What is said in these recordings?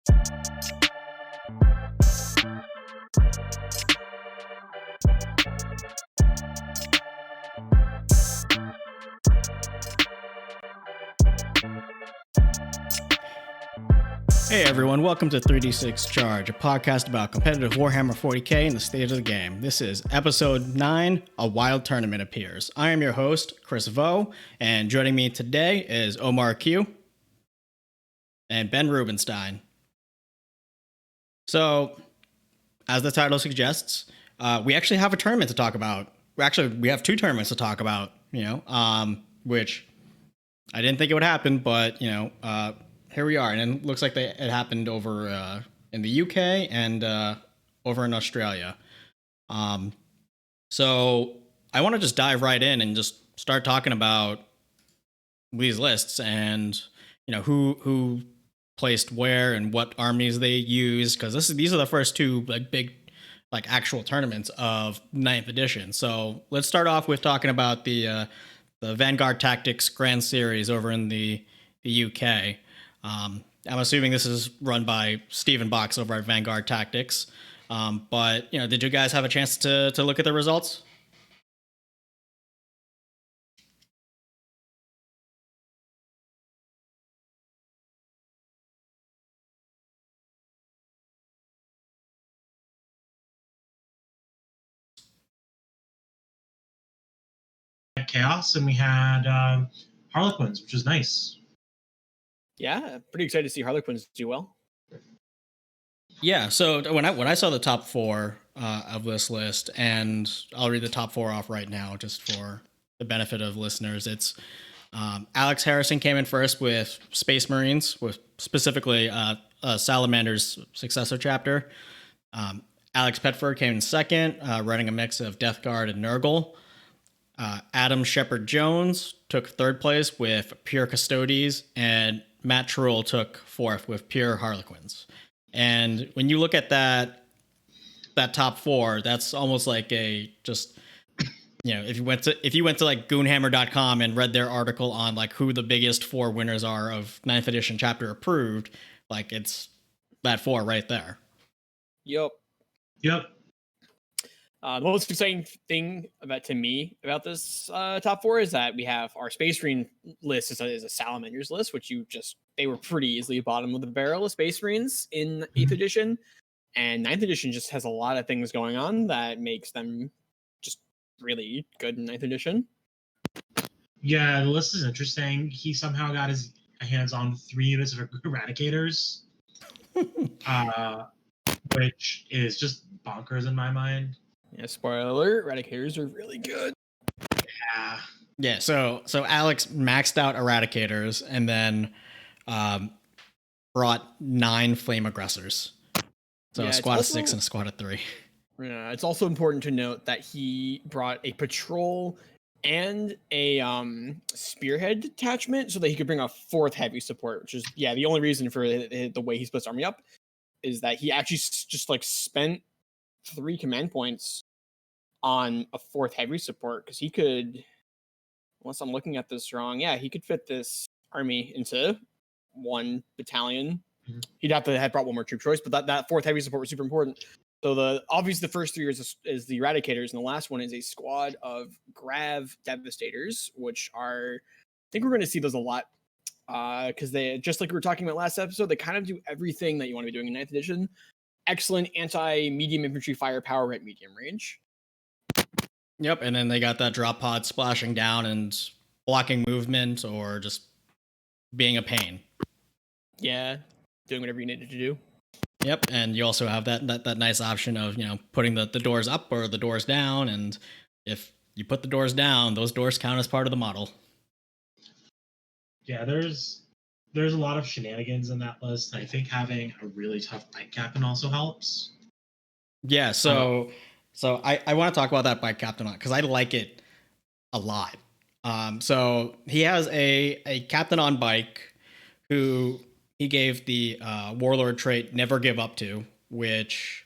Hey everyone, welcome to 3D6 Charge, a podcast about competitive Warhammer 40k and the state of the game. This is episode 9, A Wild Tournament Appears. I am your host, Chris Vo, and joining me today is Omar Q and Ben Rubenstein. So, as the title suggests, we actually have a tournament to talk about. We have two tournaments to talk about, which I didn't think it would happen, but, here we are, and it looks like it happened over in the UK and over in Australia. So I want to just dive right in and just start talking about these lists and who placed where and what armies they used, because these are the first two big actual tournaments of 9th edition. So let's start off with talking about the Vanguard Tactics Grand Series over in the UK. I'm assuming this is run by Stephen Box over at Vanguard Tactics. But did you guys have a chance to look at the results? Chaos, and we had Harlequins, which was nice. Yeah, pretty excited to see Harlequins do well. Yeah, so when I saw the top four of this list, and I'll read the top four off right now just for the benefit of listeners. It's Alex Harrison came in first with Space Marines, with specifically Salamander's successor chapter. Alex Petford came in second, running a mix of Death Guard and Nurgle. Adam Shepard Jones took third place with Pure Custodes, and Matt Trull took fourth with Pure Harlequins. And when you look at that top four, that's almost like if you went to goonhammer.com and read their article on who the biggest four winners are of 9th edition chapter approved, it's that four right there. Yep. The most exciting thing about this top four is that we have our Space Marine list is a Salamanders list, which they were pretty easily bottom of the barrel of Space Marines in 8th edition, and 9th edition just has a lot of things going on that makes them just really good in 9th edition. Yeah, the list is interesting. He somehow got his hands on 3 units of Eradicators, which is just bonkers in my mind. Yeah, spoiler alert, Eradicators are really good. Yeah, so Alex maxed out Eradicators and then brought 9 Flame Aggressors. So a squad of 6 and a squad of 3. Yeah, it's also important to note that he brought a patrol and a spearhead detachment so that he could bring a 4th heavy support, which is, the only reason for the way he splits army up is that he actually just spent 3 command points on a 4th heavy support, because he could, unless I'm looking at this wrong, he could fit this army into 1 battalion. Mm-hmm. He'd have to have brought 1 more troop choice, but that 4th heavy support was super important. So obviously the first 3 is the Eradicators, and the last one is a squad of Grav Devastators, which are, I think we're going to see those a lot, because they, just like we were talking about last episode, they kind of do everything that you want to be doing in 9th edition. Excellent anti-medium infantry firepower at medium range. Yep, and then they got that drop pod splashing down and blocking movement or just being a pain. Yeah, doing whatever you needed to do. Yep, and you also have that nice option of putting the doors up or the doors down, and if you put the doors down, those doors count as part of the model. Yeah, there's a lot of shenanigans in that list. I think having a really tough bike captain also helps. Yeah, so I want to talk about that bike captain because I like it a lot. So he has a captain on bike who he gave the warlord trait Never Give Up to, which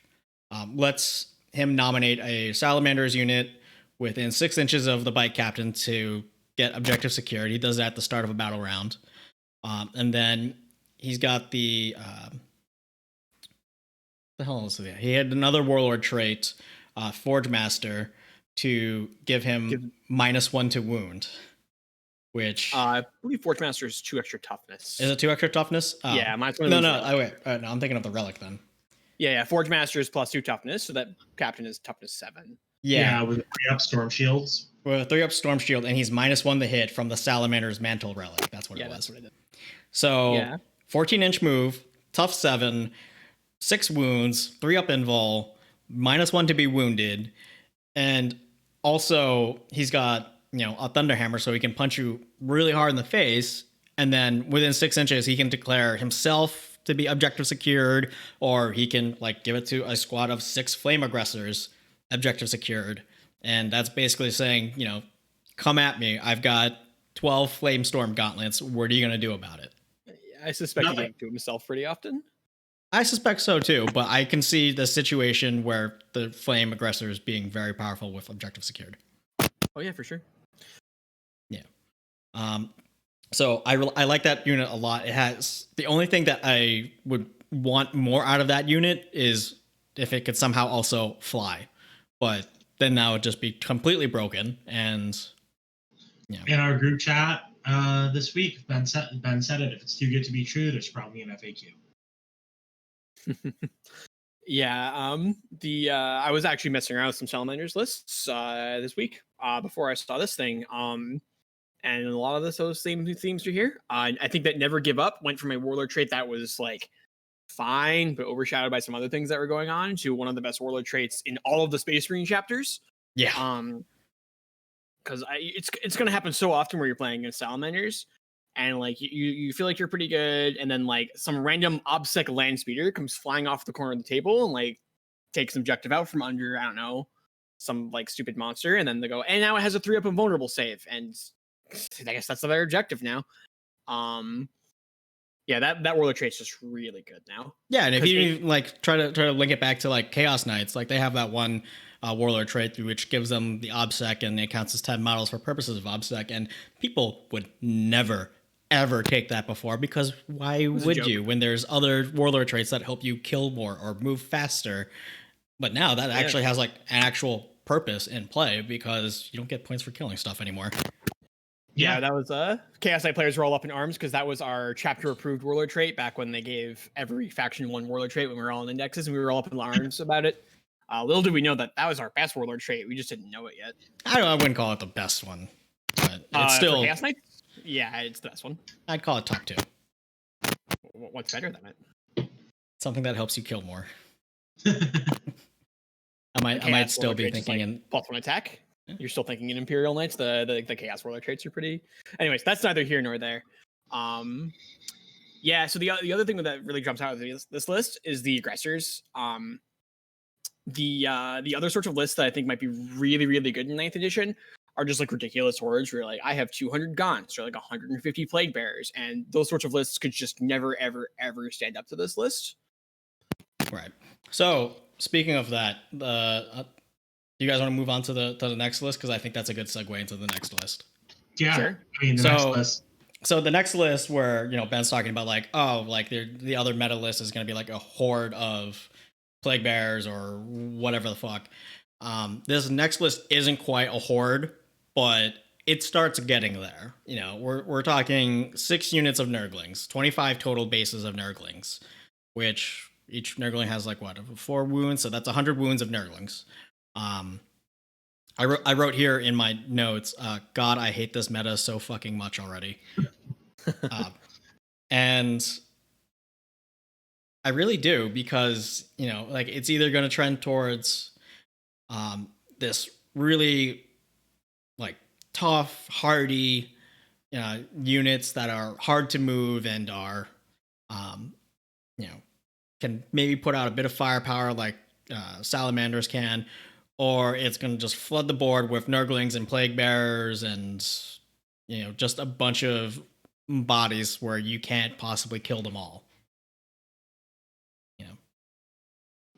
lets him nominate a Salamander's unit within 6 inches of the bike captain to get objective security. He does that at the start of a battle round. And then he's got the the hell else? He had another warlord trait, Forge Master, to give him -1 to wound. Which I believe Forge Master is 2 extra toughness. is it 2 extra toughness? Oh. Yeah, mine's one no, of no. those I wait. No, I'm thinking of the relic then. Yeah, Forge Master is +2 toughness, so that captain is toughness 7. Yeah, with the 3-up storm shields. with a 3-up storm shield, and he's -1 to hit from the Salamander's Mantle relic. That's what it was. That's what I did. So Yeah. 14-inch move, tough 7, 6 wounds, 3-up invul, -1 to be wounded, and also he's got a Thunderhammer, so he can punch you really hard in the face, and then within 6 inches he can declare himself to be objective secured, or he can give it to a squad of 6 flame aggressors, objective secured, and that's basically saying, come at me. I've got 12 flame storm gauntlets. What are you gonna do about it? I suspect he gave it to himself pretty often. I suspect so too, but I can see the situation where the flame aggressors being very powerful with objective secured. Oh yeah, for sure. Yeah. So I like that unit a lot. It has the only thing that I would want more out of that unit is if it could somehow also fly, but then that would just be completely broken. And in our group chat this week, Ben said it. If it's too good to be true, there's probably an FAQ. Yeah, I was actually messing around with some Salamanders lists this week before I saw this thing. And a lot of those same themes are here. I think that Never Give Up went from a warlord trait that was fine, but overshadowed by some other things that were going on, to one of the best warlord traits in all of the Space Marine chapters. Yeah. Because it's going to happen so often where you're playing against Salamanders, and you feel like you're pretty good, and then some random obsec land speeder comes flying off the corner of the table and takes an objective out from under, I don't know, some stupid monster, and then they go, and now it has a 3-up invulnerable save, and I guess that's their objective now. Yeah, that warlord trait's just really good now. Yeah, and if you try to link it back to Chaos Knights, they have that one warlord trait which gives them the obsec, and it counts as 10 models for purposes of obsec, and people would never ever take that before, because why would you, when there's other warlord traits that help you kill more or move faster? But now that actually has an actual purpose in play, because you don't get points for killing stuff anymore. Yeah, that was Chaos Knight players were all up in arms because that was our chapter approved warlord trait back when they gave every faction one warlord trait when we were all in indexes, and we were all up in arms about it. Little did we know that was our best warlord trait. We just didn't know it yet. I wouldn't call it the best one, but it's still Chaos Knight. Yeah, it's the best one. I'd call it top 2. What's better than it? Something that helps you kill more. I might still be thinking in +1 attack. You're still thinking in Imperial Knights. The Chaos Warlord traits are pretty. Anyways, that's neither here nor there. Yeah. So the other thing that really jumps out of this list is the aggressors. The other sorts of lists that I think might be really, really good in 9th edition are just ridiculous hordes where I have 200 Gaunts or 150 Plague Bearers, and those sorts of lists could just never, ever, ever stand up to this list. Right. So speaking of that, you guys want to move on to the next list, because I think that's a good segue into the next list. Yeah. Sure. Next list. So the next list where Ben's talking about the other meta list is going to be a horde of Plague Bearers or whatever the fuck. This next list isn't quite a horde, but it starts getting there. We're talking 6 units of Nurglings, 25 total bases of Nurglings, which each Nurgling has 4 wounds, so that's 100 wounds of Nurglings. I wrote here in my notes, God, I hate this meta so fucking much already. And I really do, because, it's either going to trend towards this really tough, hardy units that are hard to move and are, can maybe put out a bit of firepower like Salamanders can, or it's going to just flood the board with Nurglings and Plague Bearers and, just a bunch of bodies where you can't possibly kill them all.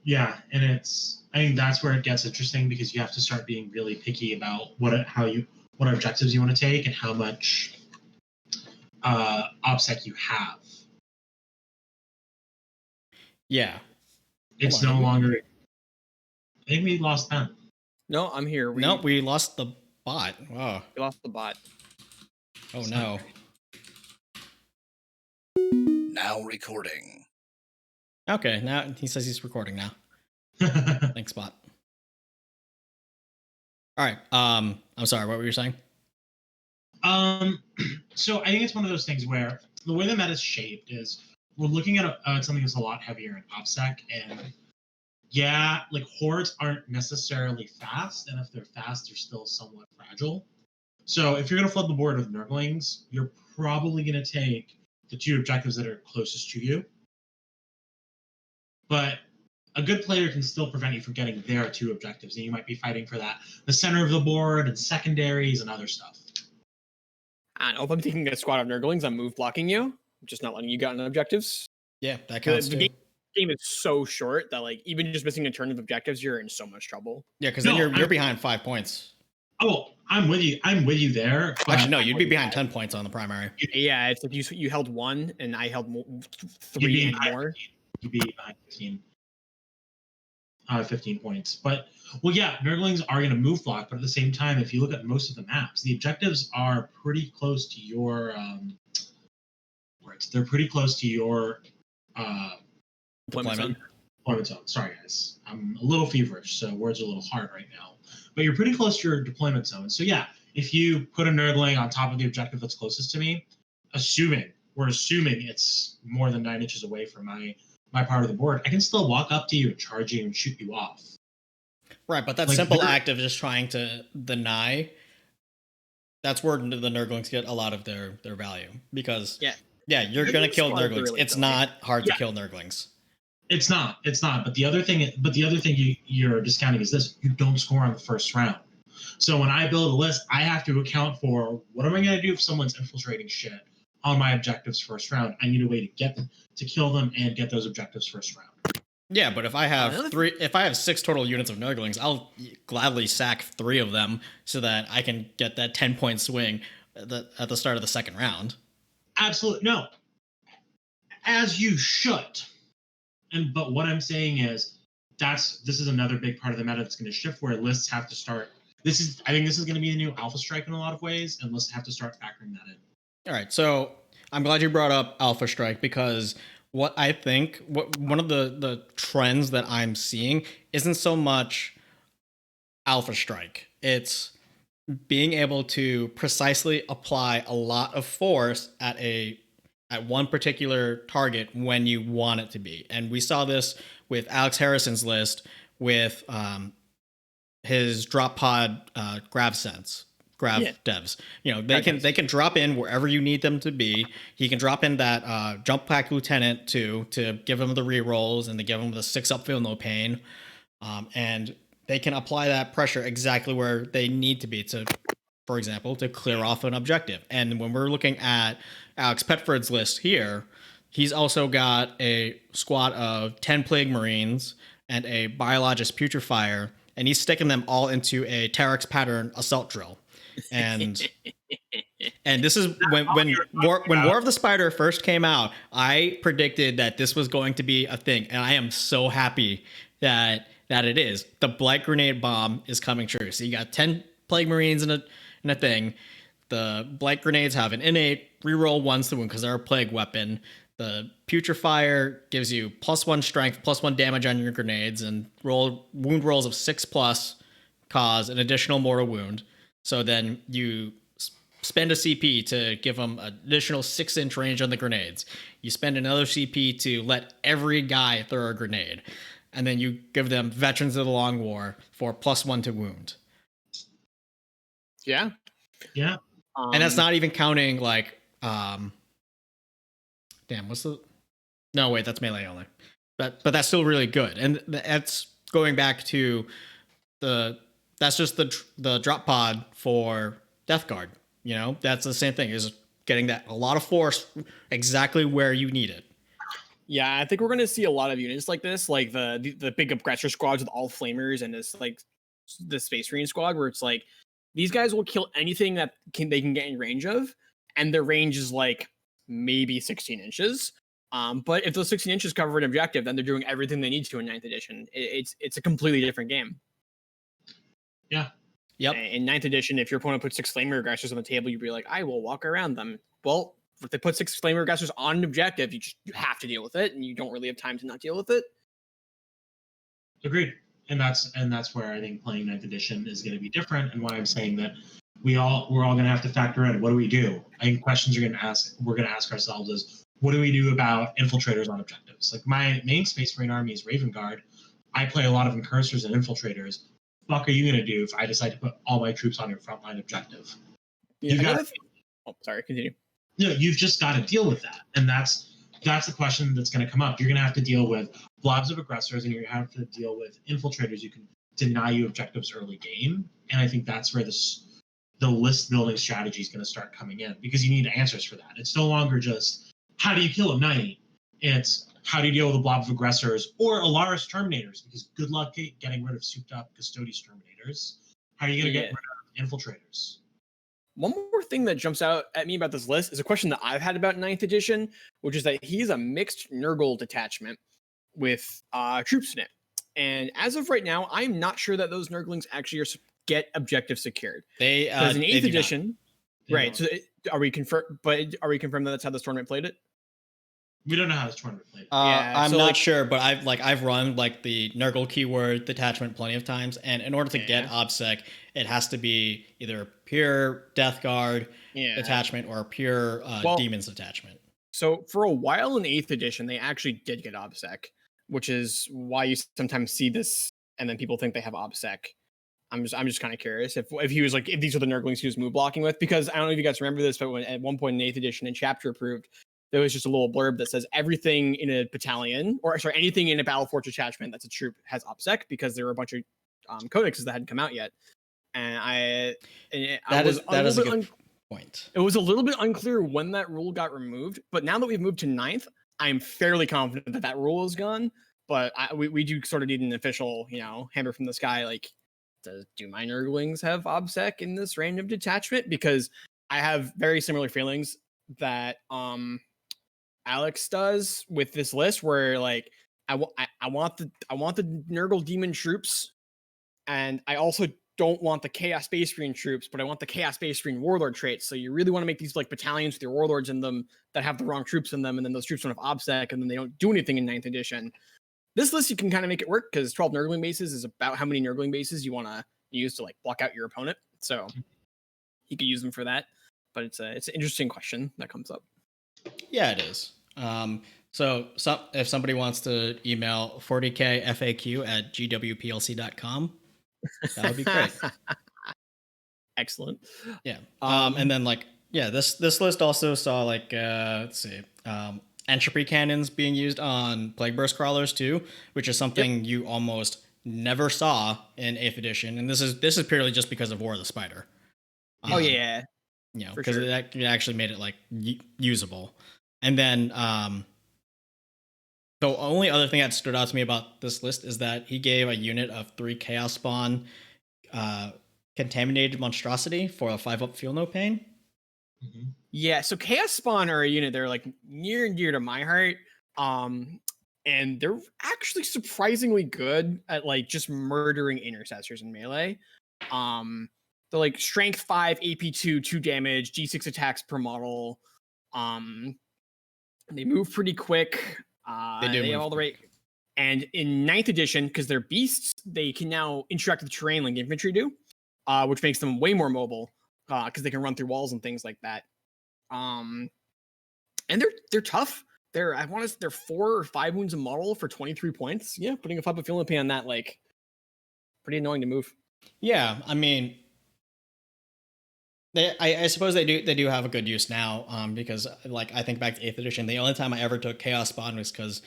Yeah, and I think that's where it gets interesting, because you have to start being really picky about what objectives you want to take and how much OBSEC you have. Yeah. It's Hold on, no did we? longer. I think we lost 10. No, I'm here. Nope, we lost the bot. Wow. we lost the bot. Oh no. Now recording. Okay, now he says he's recording now. Thanks, bot. All right. I'm sorry. What were you saying? So I think it's one of those things where the way the meta is shaped is we're looking at something that's a lot heavier in OPSEC, and yeah, like hordes aren't necessarily fast, and if they're fast, they're still somewhat fragile. So if you're going to flood the board with Nurglings, you're probably going to take the two objectives that are closest to you. But a good player can still prevent you from getting their two objectives, and you might be fighting for that, the center of the board and secondaries and other stuff. I don't know. If I'm taking a squad of Nurglings, I'm move blocking you. I'm just not letting you get on objectives. Yeah, that counts The too. game is so short that like even just missing a turn of objectives, you're in so much trouble. Yeah, because then No, you're behind 5 points. Oh, I'm with you. I'm with you there. But Actually, no, you'd be behind 10 points on the primary. Yeah, it's like you held one and I held you'd be 3 and behind more. 15. You'd be behind 15 points. But well, yeah, Nurglings are going to move block, but at the same time, if you look at most of the maps, the objectives are pretty close to your words. They're pretty close to your Deployment zone. deployment zone. Sorry, guys, I'm a little feverish, so words are a little hard right now. But you're pretty close to your deployment zone. So yeah, if you put a Nurgling on top of the objective that's closest to me, we're assuming it's more than 9 inches away from my part of the board, I can still walk up to you and charge you and shoot you off. Right, but that Like, simple you're- act of just trying to deny, that's where the Nurglings get a lot of their value. Because, Yeah. you're I going to think kill squads are Nurglings. really It's silly. not hard to Yeah. kill Nurglings. It's not. But the other thing you're discounting is this: you don't score on the first round. So when I build a list, I have to account for what am I going to do if someone's infiltrating shit on my objectives first round. I need a way to kill them and get those objectives first round. Yeah, but if I have Another- if I have 6 total units of Nurglings, I'll gladly sack 3 of them so that I can get that 10-point swing at the start of the second round. Absolutely no. As you should. But what I'm saying is this is another big part of the meta that's going to shift where lists have to start. I think this is going to be the new Alpha Strike in a lot of ways, and lists have to start factoring that in. All right, so I'm glad you brought up Alpha Strike because what I think one of the trends that I'm seeing isn't so much Alpha Strike. It's being able to precisely apply a lot of force at one particular target when you want it to be. And we saw this with Alex Harrison's list with his drop pod grav devs. You know, they can drop in wherever you need them to be. He can drop in that jump pack lieutenant to give him the rerolls and to give him the 6 up feel no pain. And they can apply that pressure exactly where they need to be to, for example, to clear off an objective. And when we're looking at Alex Petford's list here, he's also got a squad of 10 Plague Marines and a Biologist Putrefier, and he's sticking them all into a Terex pattern assault drill. And this is when War of the Spider first came out, I predicted that this was going to be a thing, and I am so happy that it is. The Blight Grenade Bomb is coming true. So you got 10 Plague Marines in a thing. The Blight Grenades have an innate reroll 1s to wound because they're a plague weapon. The Putrefier gives you +1 strength, +1 damage on your grenades, and wound rolls of 6+ cause an additional mortal wound. So then you spend a CP to give them an additional 6-inch range on the grenades. You spend another CP to let every guy throw a grenade. And then you give them Veterans of the Long War for +1 to wound. Yeah. Yeah. And that's not even counting like what's the no wait, that's melee only. But that's still really good. And that's going back to that's just the drop pod for Death Guard. You know, that's the same thing, is getting that a lot of force exactly where you need it. Yeah, I think we're gonna see a lot of units like this, like the big aggressor squads with all flamers and this like the Space Marine squad, where it's like these guys will kill anything that they can get in range of, and their range is like maybe 16 inches. But if those 16 inches cover an objective, then they're doing everything they need to in 9th edition. It's a completely different game. Yeah. Yep. In 9th edition, if your opponent puts 6 flamer aggressors on the table, you'd be like, I will walk around them. Well, if they put 6 flamer aggressors on an objective, you have to deal with it, and you don't really have time to not deal with it. Agreed. And that's where I think playing 9th edition is going to be different, and why I'm saying that we're all going to have to factor in, what do we do? I think questions we're going to ask ourselves is, what do we do about infiltrators on objectives? Like, my main Space Marine army is Raven Guard. I play a lot of incursors and infiltrators. What are you going to do if I decide to put all my troops on your frontline objective? Yeah, sorry, continue. No, you've just got to deal with that, and that's the question that's going to come up. You're going to have to deal with blobs of aggressors, and you're going to have to deal with infiltrators who can deny you objectives early game. And I think that's where the list building strategy is going to start coming in, because you need answers for that. It's no longer just, how do you kill a knight? It's, how do you deal with a blob of aggressors or Alaris Terminators? Because good luck getting rid of souped up Custodes Terminators. How are you going to get rid of infiltrators? One more thing that jumps out at me about this list is a question that I've had about 9th edition, which is that he's a mixed Nurgle detachment with troops in it. And as of right now, I'm not sure that those Nurglings actually get objective secured. Because in 8th edition, right? So are we confirmed that that's how this tournament played it? We don't know how this tournament played. I'm not sure, but I've run like the Nurgle keyword detachment plenty of times, and in order to get OBSEC, it has to be either pure Death Guard detachment or pure Demons detachment. So for a while in 8th edition, they actually did get OBSEC, which is why you sometimes see this, and then people think they have OBSEC. I'm just kind of curious if he was like, if these are the Nurglings he was move blocking with, because I don't know if you guys remember this, but at one point in 8th edition in Chapter Approved, there was just a little blurb that says everything in a battalion, or sorry, anything in a Battle Forge detachment that's a troop has OBSEC, because there were a bunch of codexes that hadn't come out yet. And that is a good point. It was a little bit unclear when that rule got removed, but now that we've moved to 9th, I'm fairly confident that rule is gone. But we do sort of need an official, hammer from the sky, like, do my Nurglings have OBSEC in this random detachment? Because I have very similar feelings that Alex does with this list, where like I want the Nurgle demon troops, and I also don't want the Chaos Space Marine troops, but I want the Chaos Space Marine warlord traits. So you really want to make these like battalions with your warlords in them that have the wrong troops in them, and then those troops don't have OBSEC, and then they don't do anything in 9th edition. This list, you can kind of make it work, because 12 Nurgling bases is about how many Nurgling bases you want to use to like block out your opponent. So you could use them for that. But it's an interesting question that comes up. Yeah, it is. So if somebody wants to email 40kfaq@gwplc.com, that would be great. Excellent. Yeah. And then this list also saw let's see, entropy cannons being used on Plague Burst crawlers too, which is something you almost never saw in 8th edition, and this is purely just because of War of the Spider. Because it actually made it like usable. And then the only other thing that stood out to me about this list is that he gave a unit of 3 Chaos Spawn Contaminated Monstrosity for a 5-up Feel No Pain. Mm-hmm. Yeah, so Chaos Spawn are a unit that are like near and dear to my heart. And they're actually surprisingly good at like just murdering intercessors in melee. They're like strength 5, AP 2, 2 damage, G6 attacks per model. They move pretty quick. They have all the right. And in 9th edition, because they're beasts, they can now interact with terrain like infantry do, which makes them way more mobile, because they can run through walls and things like that. And they're tough. They're 4 or 5 wounds a model for 23 points. Yeah, putting a 5-up Feel No Pain on that, like, pretty annoying to move. Yeah, I mean, I suppose they do have a good use now, because like I think back to 8th edition, the only time I ever took Chaos Spawn was because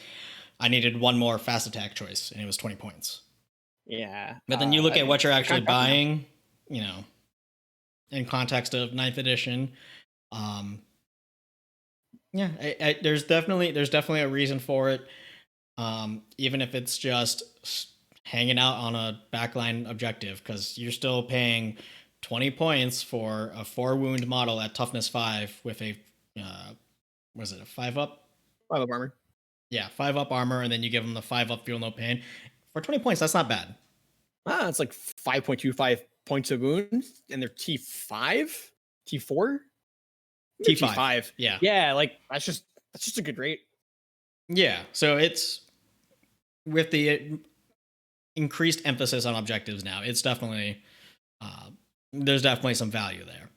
I needed one more fast attack choice, and it was 20 points. Yeah, but then you look at what you're actually buying, in context of 9th edition. There's definitely a reason for it, even if it's just hanging out on a backline objective, because you're still paying 20 points for a 4-wound model at toughness 5 with a 5-up? 5-up armor. Yeah, 5 up armor, and then you give them the 5 up feel no pain. For 20 points, that's not bad. It's like 5.25 points of wound, and they're T5, T4, T5. Yeah. Yeah, like that's just a good rate. Yeah. So it's with the increased emphasis on objectives now, it's definitely there's definitely some value there.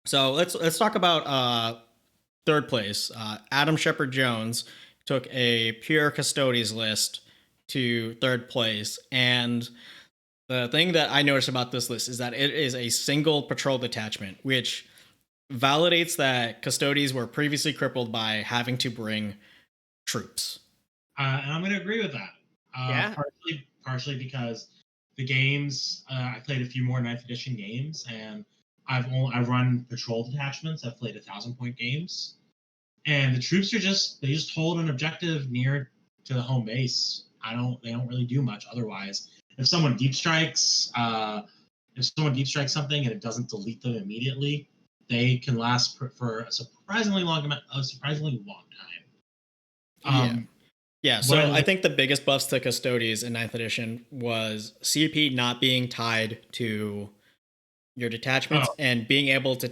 So let's talk about third place. Adam Shepard Jones took a pure Custodes list to third place, and the thing that I noticed about this list is that it is a single patrol detachment, which validates that Custodes were previously crippled by having to bring troops. And I'm going to agree with that. Yeah. Partially because the games, I played a few more 9th edition games, and I've run patrol detachments. I've played 1,000-point games, and the troops they just hold an objective near to the home base. They don't really do much otherwise. If someone deep strikes something and it doesn't delete them immediately, they can last for a surprisingly long time. Yeah, so I think the biggest buffs to Custodes in 9th edition was CP not being tied to your detachments and being able to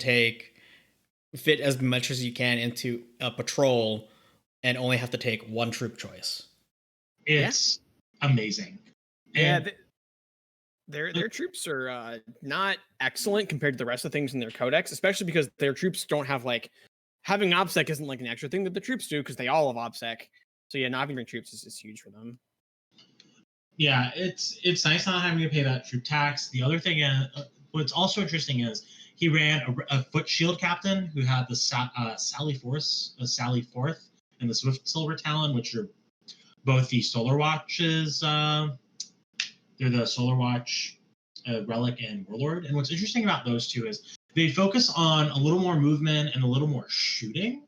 fit as much as you can into a patrol and only have to take one troop choice. It's amazing. Yeah, their troops are not excellent compared to the rest of things in their codex, especially because their troops don't have having OBSEC isn't like an extra thing that the troops do because they all have OBSEC. So yeah, not having troops is huge for them. Yeah, it's nice not having to pay that troop tax. The other thing, what's also interesting is he ran a foot shield captain who had the Sally Forth, and the Swift Silver Talon, which are both the Solar Watches. They're the Solar Watch Relic and Warlord. And what's interesting about those two is they focus on a little more movement and a little more shooting.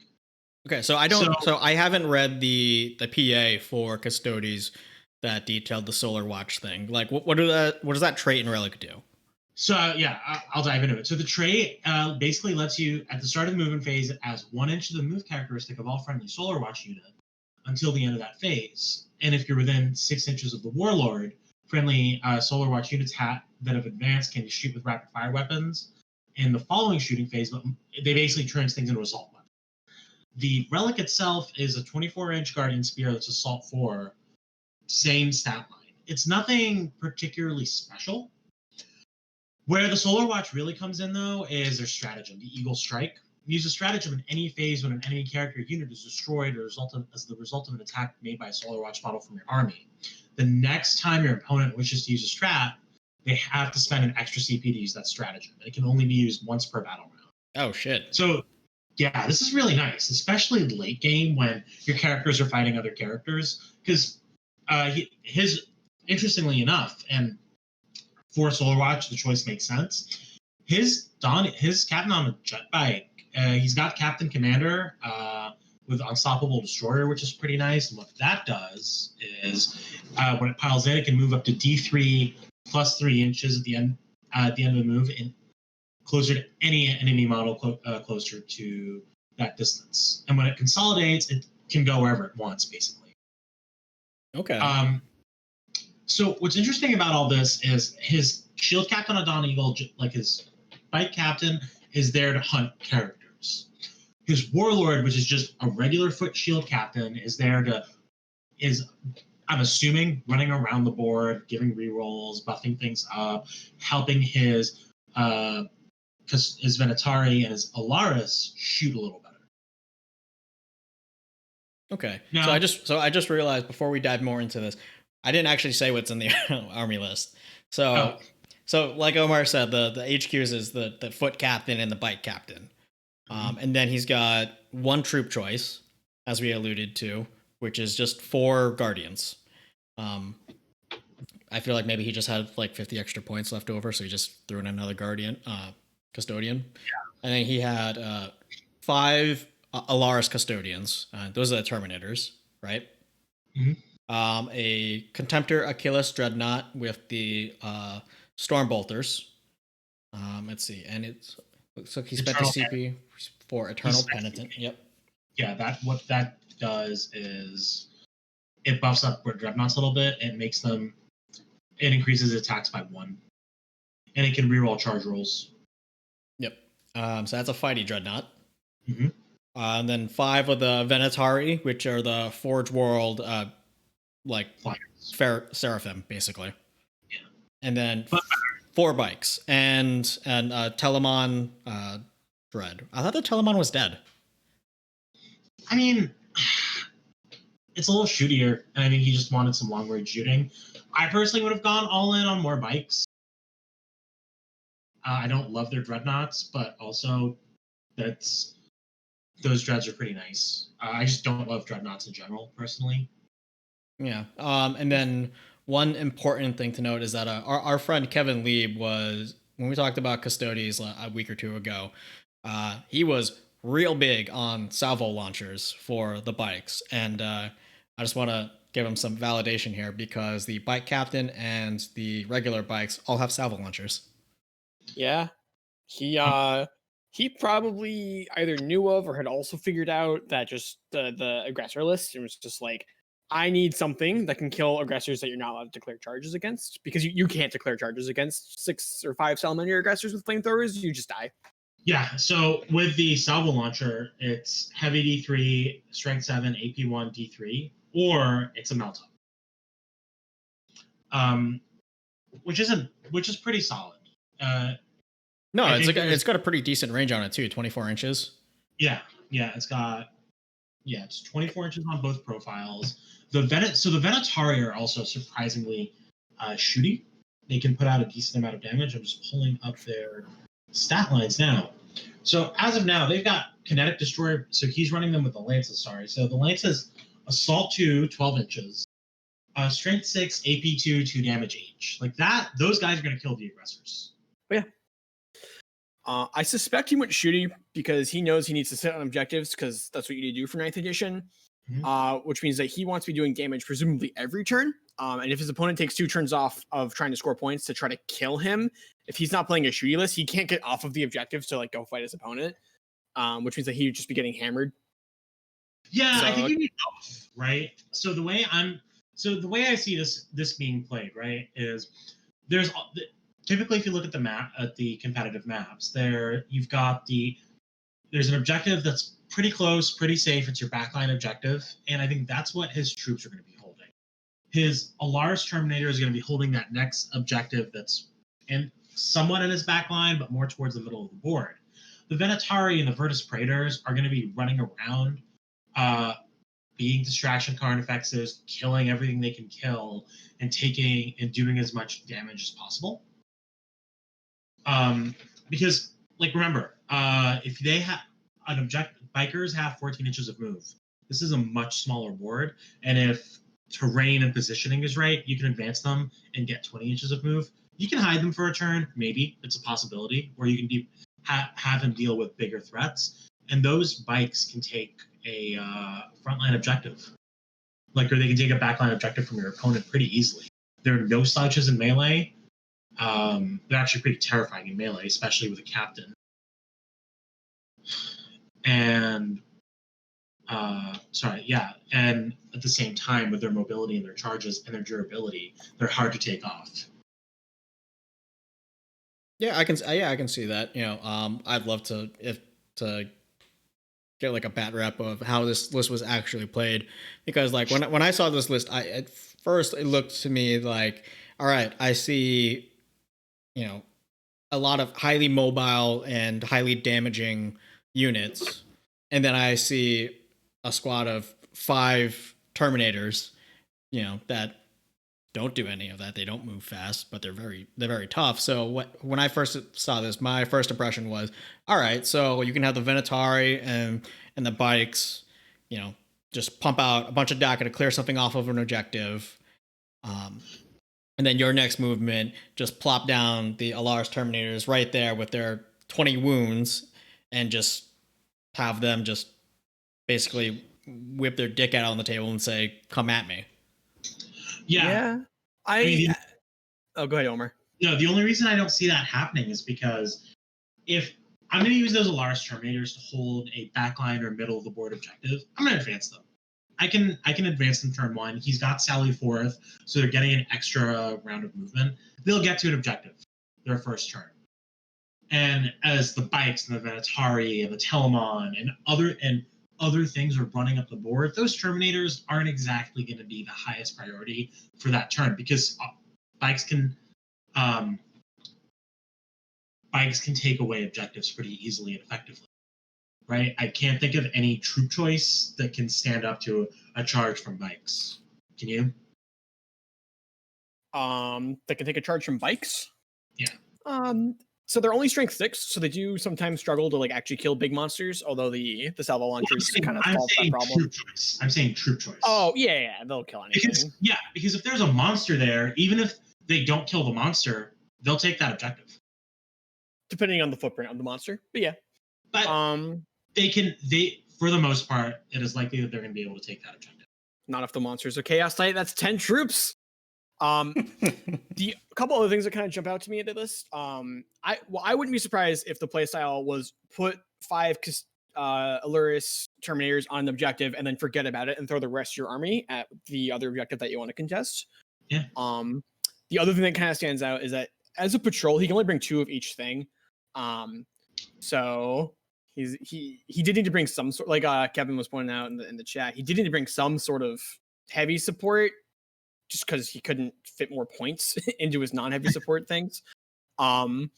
Okay, so I haven't read the PA for Custodes that detailed the Solar Watch thing. Like, what does that trait and relic do? So I'll dive into it. So the trait basically lets you at the start of the movement phase as 1 inch of the move characteristic of all friendly Solar Watch unit until the end of that phase. And if you're within 6 inches of the Warlord, friendly Solar Watch units that have advanced can shoot with rapid fire weapons in the following shooting phase, but they basically turns things into assault weapons. The relic itself is a 24-inch Guardian Spear that's Assault 4, same stat line. It's nothing particularly special. Where the Solar Watch really comes in, though, is their stratagem, the Eagle Strike. Use a stratagem in any phase when an enemy character unit is destroyed as the result of an attack made by a Solar Watch model from your army. The next time your opponent wishes to use a strat, they have to spend an extra CP to use that stratagem. It can only be used once per battle round. Oh, shit. So, yeah, this is really nice, especially late game when your characters are fighting other characters. Because interestingly enough, and for Solar Watch, the choice makes sense. His captain on a jet bike, he's got Captain Commander with Unstoppable Destroyer, which is pretty nice. And what that does is when it piles in, it can move up to D3 plus 3 inches at the end of the move, and closer to any enemy model closer to that distance. And when it consolidates, it can go wherever it wants, basically. Okay. So what's interesting about all this is his shield captain on Dawn Eagle, like his bike captain, is there to hunt characters. His warlord, which is just a regular foot shield captain, I'm assuming, running around the board, giving rerolls, buffing things up, helping his Venatari and his Alaris shoot a little better. Okay. Now, so I just realized before we dive more into this, I didn't actually say what's in the army list. So like Omar said, the HQs is the foot captain and the bike captain. And then he's got one troop choice, as we alluded to, which is just 4 guardians. I feel like maybe he just had like 50 extra points left over, so he just threw in another custodian. Yeah. And then he had 5 Alaris custodians. Those are the Terminators, right? Mm-hmm. A Contemptor Achilles Dreadnought with the Stormbolters. Let's see, and it looks like he spent the CP for Eternal Penitent. Yep. Yeah, that what that does is it buffs up dreadnoughts a little bit. It makes them. It increases attacks by 1, and it can reroll charge rolls. Yep. So that's a fighty dreadnought. Mhm. And then 5 of the Venatari, which are the Forge World, like Flyers. Seraphim, basically. Yeah. And then But- 4 bikes and Telemon Dread. I thought the Telemon was dead. I mean, it's a little shootier, and I think he just wanted some long range shooting. I personally would have gone all in on more bikes. I don't love their dreadnoughts, but also those dreads are pretty nice. I just don't love dreadnoughts in general, personally. Yeah. And then one important thing to note is that our friend Kevin Lieb was, when we talked about Custodes a week or 2 ago, he was real big on salvo launchers for the bikes. And I just want to give him some validation here because the bike captain and the regular bikes all have salvo launchers. Yeah. He probably either knew of or had also figured out that just the aggressor list, and was just like, I need something that can kill aggressors that you're not allowed to declare charges against, because you can't declare charges against 6 or 5 salamander aggressors with flamethrowers. You just die. Yeah, so with the salvo launcher, it's heavy D3, strength 7, AP1, D3, or it's a melt up. Which is pretty solid. No, I it's think it's got a pretty decent range on it too, 24 inches. Yeah, it's 24 inches on both profiles. So the Venatari are also surprisingly shooty. They can put out a decent amount of damage. I'm just pulling up their stat lines now. So as of now, they've got Kinetic Destroyer. So he's running them with the Lances. Sorry. So the Lances, Assault 2, 12 inches, Strength 6, AP 2, 2 damage each. Like that, those guys are going to kill the aggressors. I suspect he went shooty because he knows he needs to sit on objectives, because that's what you need to do for 9th edition. Which means that he wants to be doing damage presumably every turn. And if his opponent takes 2 turns off of trying to score points to try to kill him, if he's not playing a shooty list, he can't get off of the objectives to like go fight his opponent. Which means that he would just be getting hammered. Yeah, So- I think you need both, right? So the way I see this being played, right, is there's typically, if you look at the map, at the competitive maps, there's an objective that's pretty close, pretty safe. It's your backline objective, and I think that's what his troops are going to be holding. His Alaris Terminator is going to be holding that next objective that's somewhat in his backline, but more towards the middle of the board. The Venatari and the Virtus Praetors are going to be running around, being distraction carnifexes, killing everything they can kill, and taking and doing as much damage as possible. Because, like, remember, if they have an objective, bikers have 14 inches of move. This is a much smaller board, and if terrain and positioning is right, you can advance them and get 20 inches of move. You can hide them for a turn, maybe it's a possibility, or you can have them deal with bigger threats, and those bikes can take a frontline objective, or they can take a backline objective from your opponent pretty easily. There are no slouches in melee. They're actually pretty terrifying in melee, especially with a captain. And and at the same time, with their mobility and their charges and their durability, they're hard to take off. Yeah, I can see that. I'd love to get like a bat rep of how this list was actually played, because like when I saw this list, at first it looked to me like, all right, I see, a lot of highly mobile and highly damaging units, and then I see a squad of 5 Terminators, that don't do any of that. They don't move fast, but they're very tough. So when I first saw this, my first impression was, all right, so you can have the Venatari and the bikes, just pump out a bunch of DACA to clear something off of an objective. And then your next movement, just plop down the Alaris Terminators right there with their 20 wounds, and just have them just basically whip their dick out on the table and say, come at me. Yeah. Oh, go ahead, Omar. No, the only reason I don't see that happening is because if I'm going to use those Alaris Terminators to hold a backline or middle of the board objective. I'm going to advance them. I can advance them turn 1. He's got Sally 4th, so they're getting an extra round of movement. They'll get to an objective their first turn. And as the bikes and the Venatari and the Telemon and other things are running up the board, those Terminators aren't exactly going to be the highest priority for that turn because bikes can take away objectives pretty easily and effectively, right? I can't think of any troop choice that can stand up to a charge from bikes. Can you? That can take a charge from bikes. Yeah. So they're only strength 6, so they do sometimes struggle to like actually kill big monsters. Although the salvo launchers kind of solve that problem. Troop choice. I'm saying troop choice. Oh yeah, they'll kill anything. Because if there's a monster there, even if they don't kill the monster, they'll take that objective. Depending on the footprint of the monster, but yeah. But they for the most part, it is likely that they're going to be able to take that objective. Not if the monsters are Chaos Knight. That's 10 troops. The couple other things that kind of jump out to me at the list. I wouldn't be surprised if the playstyle was put 5 Alaris Terminators on an objective and then forget about it and throw the rest of your army at the other objective that you want to contest. Yeah. The other thing that kind of stands out is that as a patrol, he can only bring 2 of each thing. So he did need to bring some sort, like Kevin was pointing out in the chat, he did need to bring some sort of heavy support just because he couldn't fit more points into his non-heavy support things. And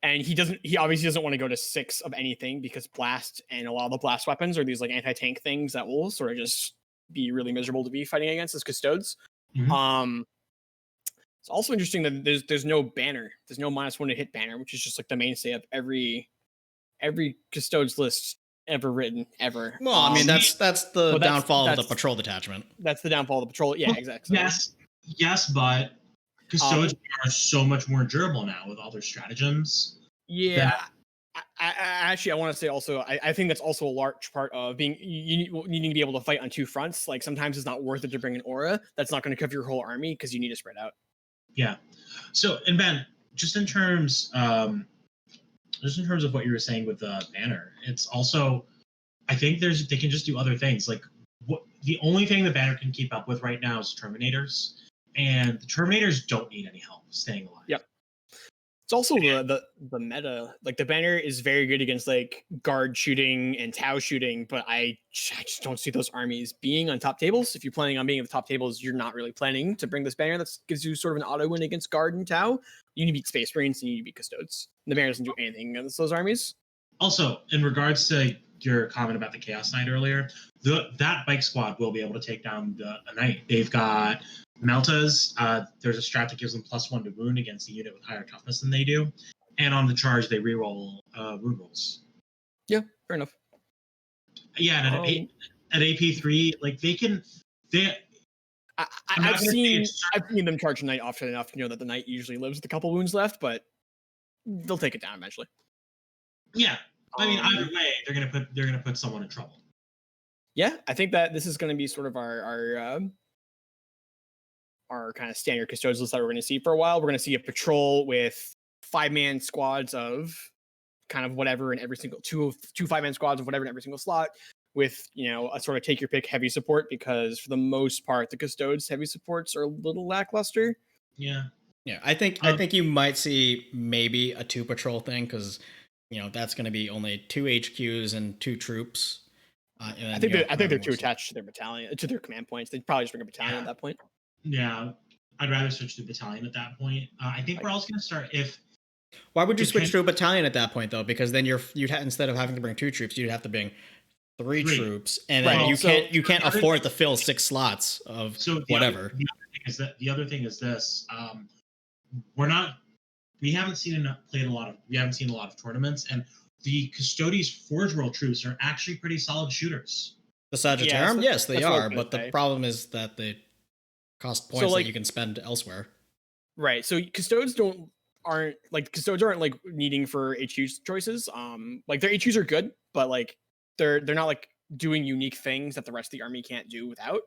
he obviously doesn't want to go to 6 of anything because blast and a lot of the blast weapons are these like anti-tank things that will sort of just be really miserable to be fighting against as custodes. Mm-hmm. It's also interesting that there's no banner. There's no -1 to hit banner, which is just like the mainstay of every custodes list ever written ever. Well, I mean that's the downfall of the that's patrol detachment. That's the downfall of the patrol. Yeah, Well, exactly. Yes, but custodes are so much more durable now with all their stratagems. Yeah. I actually want to say also I think that's also a large part of being you needing to be able to fight on 2 fronts. Like sometimes it's not worth it to bring an aura that's not going to cover your whole army because you need to spread out. Yeah. So, and Ben, just in terms of what you were saying with the banner, it's also, I think they can just do other things. Like the only thing the banner can keep up with right now is Terminators, and the Terminators don't need any help staying alive. Yep. It's also the meta. Like the banner is very good against like guard shooting and Tau shooting, but I just don't see those armies being on top tables. If you're planning on being at the top tables, you're not really planning to bring this banner that gives you sort of an auto win against guard and Tau. You need to beat Space Marines and you need to beat Custodes. The banner doesn't do anything against those armies. Also, in regards to your comment about the Chaos Knight earlier, that bike squad will be able to take down a knight. They've got Meltas. There's a strat that gives them +1 to wound against a unit with higher toughness than they do, and on the charge they reroll wound rolls. Yeah, fair enough. Yeah, and at AP3, like I've seen them charge a knight often enough to know that the knight usually lives with a couple wounds left, but they'll take it down eventually. Yeah, I mean either way, they're gonna put someone in trouble. Yeah, I think that this is going to be sort of our kind of standard custodes list that we're going to see for a while. We're going to see a patrol with 5-man squads of kind of whatever in every single two 5-man squads of whatever in every single slot with, a sort of take your pick heavy support, because for the most part, the custodes heavy supports are a little lackluster. Yeah. Yeah. I think you might see maybe a 2 patrol thing. 'Cause that's going to be only 2 HQs and 2 troops. I think they're too attached to their battalion, to their command points. They'd probably just bring a battalion at that point. Yeah, I'd rather switch to battalion at that point. I think we're also going to start Why would you switch to a battalion at that point though? Because then instead of having to bring 2 troops, you'd have to bring 3 troops, and then you can't afford to fill 6 slots of whatever. The other thing is this: we haven't seen a lot of tournaments, and the Custodes Forge World troops are actually pretty solid shooters. The Sagittarium, yes, they are, but the problem is that they cost points that you can spend elsewhere. Right. So Custodes aren't needing for HQ choices. Like their HQs are good, but like they're not like doing unique things that the rest of the army can't do without.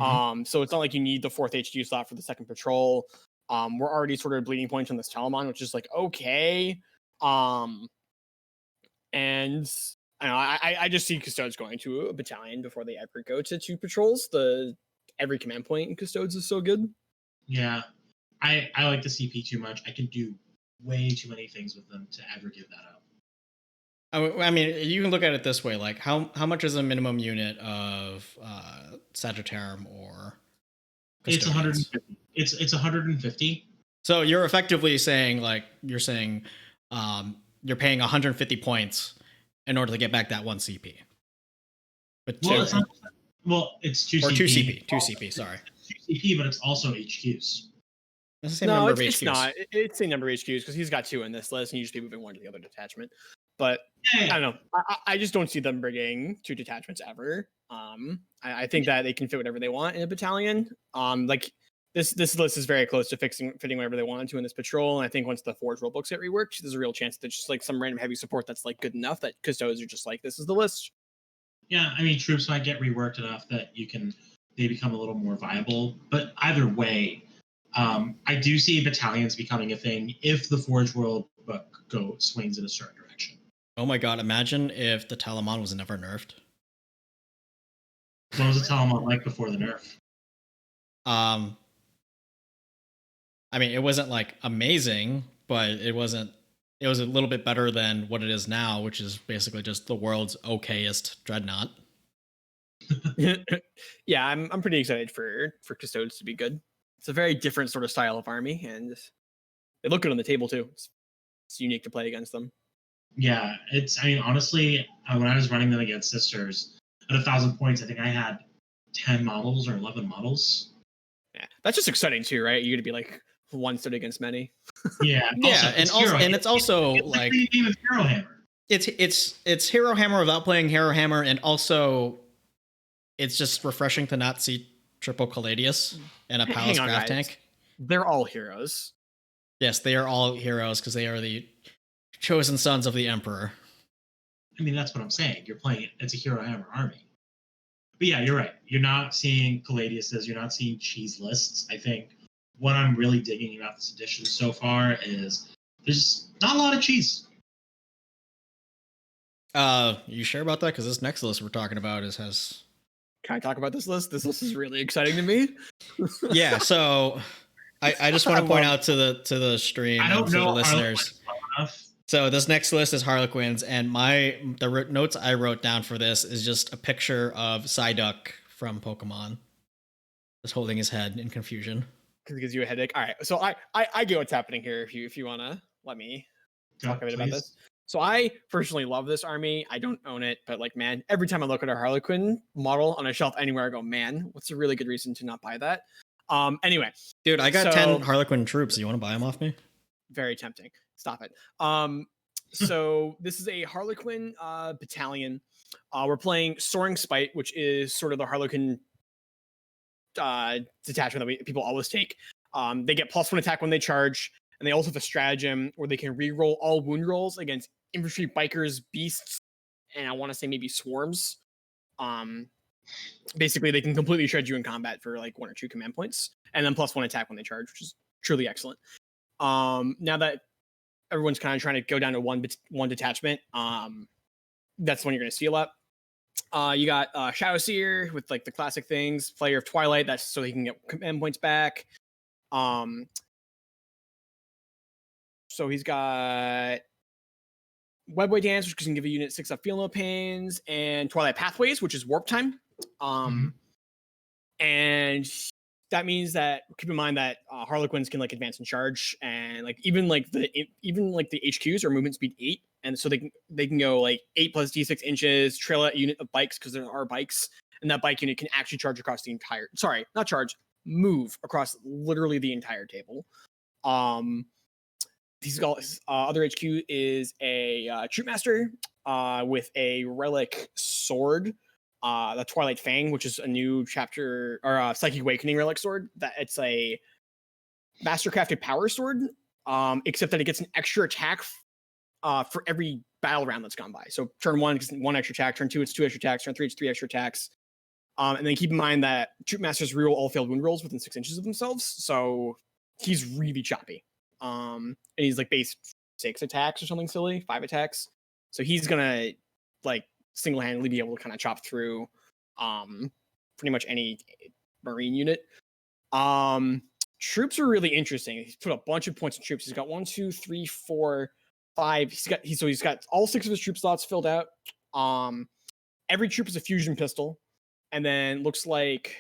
Mm-hmm. So it's not like you need the 4th HQ slot for the 2nd patrol. We're already sort of bleeding points on this Telemon, which is like okay. And I don't know, I just see Custodes going to a battalion before they ever go to 2 patrols. Every command point in Custodes is so good. Yeah, I like the CP too much. I can do way too many things with them to ever give that up. I mean, you can look at it this way: like how much is a minimum unit of Sagittarium or It's Custodians? 150. It's 150. So you're effectively saying you're paying 150 points in order to get back that 1 CP. But It's 2 or CP. 2 CP, sorry. It's 2 CP, but it's also HQs. That's the same No, number of it's HQs. not. It's the same number of HQs because he's got 2 in this list, and you just be moving 1 to the other detachment. But Yeah, I don't know. I just don't see them bringing 2 detachments ever. I think that they can fit whatever they want in a battalion. Like this list is very close to fitting whatever they wanted to in this patrol. And I think once the Forge rulebooks get reworked, there's a real chance that just like some random heavy support that's like good enough that Custodes are just like, this is the list. Yeah, I mean, troops might get reworked enough that they become a little more viable. But either way, I do see battalions becoming a thing if the Forge World book swings in a certain direction. Oh my god, imagine if the Talamon was never nerfed. What was the Talamon like before the nerf? I mean, it wasn't like amazing, but it was a little bit better than what it is now, which is basically just the world's okayest dreadnought. Yeah, I'm pretty excited for Custodes to be good. It's a very different sort of style of army, and they look good on the table too. It's unique to play against them. Yeah, I mean, honestly, when I was running them against Sisters, at 1,000 points, I think I had 10 models or 11 models. Yeah, that's just exciting too, right? You're gonna be like one stood against many. Yeah, It's also like a game of Hero Hammer. It's Hero Hammer without playing Hero Hammer, and also it's just refreshing to not see triple Caladius in a Palace Craft tank. They're all heroes. Yes, they are all heroes because they are the chosen sons of the Emperor. I mean, that's what I'm saying. You're playing it's a Hero Hammer army. But yeah, you're right. You're not seeing Caladiuses. You're not seeing cheese lists. I think what I'm really digging about this edition so far is there's not a lot of cheese. You sure about that? Because this next list we're talking about has. Can I talk about this list? This list is really exciting to me. Yeah, so I just want to point out to the stream and to the listeners. So this next list is Harlequins, and the notes I wrote down for this is just a picture of Psyduck from Pokemon, just holding his head in confusion. Because it gives you a headache. All right, so I get what's happening here. If you want to let me talk a bit about this. So I personally love this army. I don't own it, but like, man, every time I look at a Harlequin model on a shelf anywhere, I go, man, what's a really good reason to not buy that? Anyway, dude, I got 10 Harlequin troops. You want to buy them off me? Very tempting. Stop it. So this is a Harlequin battalion. We're playing Soaring Spite, which is sort of the Harlequin detachment that people always take. They get +1 attack when they charge, and they also have a stratagem where they can re-roll all wound rolls against infantry, bikers, beasts, and I want to say maybe swarms. Basically, they can completely shred you in combat for like 1 or 2 command points, and then +1 attack when they charge, which is truly excellent. Now that everyone's kind of trying to go down to one detachment, that's when you're going to see a lot. You got Shadow Seer with like the classic things, Player of Twilight, that's so he can get command points back. So he's got Webway Dance, which can give a unit 6 up Feel No Pains, and Twilight Pathways, which is Warp Time. And that means that keep in mind that Harlequins can like advance and charge, and like even like the HQs are movement speed 8, and so they can go like 8 plus d6 inches, trail a unit of bikes because there are bikes, and that bike unit can actually charge across the entire. Sorry, not charge, move across literally the entire table. These guys, other HQ is a Troop Master with a relic sword. The Twilight Fang, which is a new chapter, or Psychic Awakening relic sword. That it's a mastercrafted power sword, except that it gets an extra attack for every battle round that's gone by. So turn 1 gets 1 extra attack, turn 2 it's 2 extra attacks, turn 3 it's 3 extra attacks. And then keep in mind that Troop Masters reroll all failed wound rolls within 6 inches of themselves, so he's really choppy. And he's like base 6 attacks or something silly, 5 attacks. So he's gonna like single-handedly be able to kind of chop through pretty much any marine unit. Troops are really interesting. He's put a bunch of points in troops. He's got 1, 2, 3, 4, 5. He's got all 6 of his troop slots filled out. Every troop is a fusion pistol, and then looks like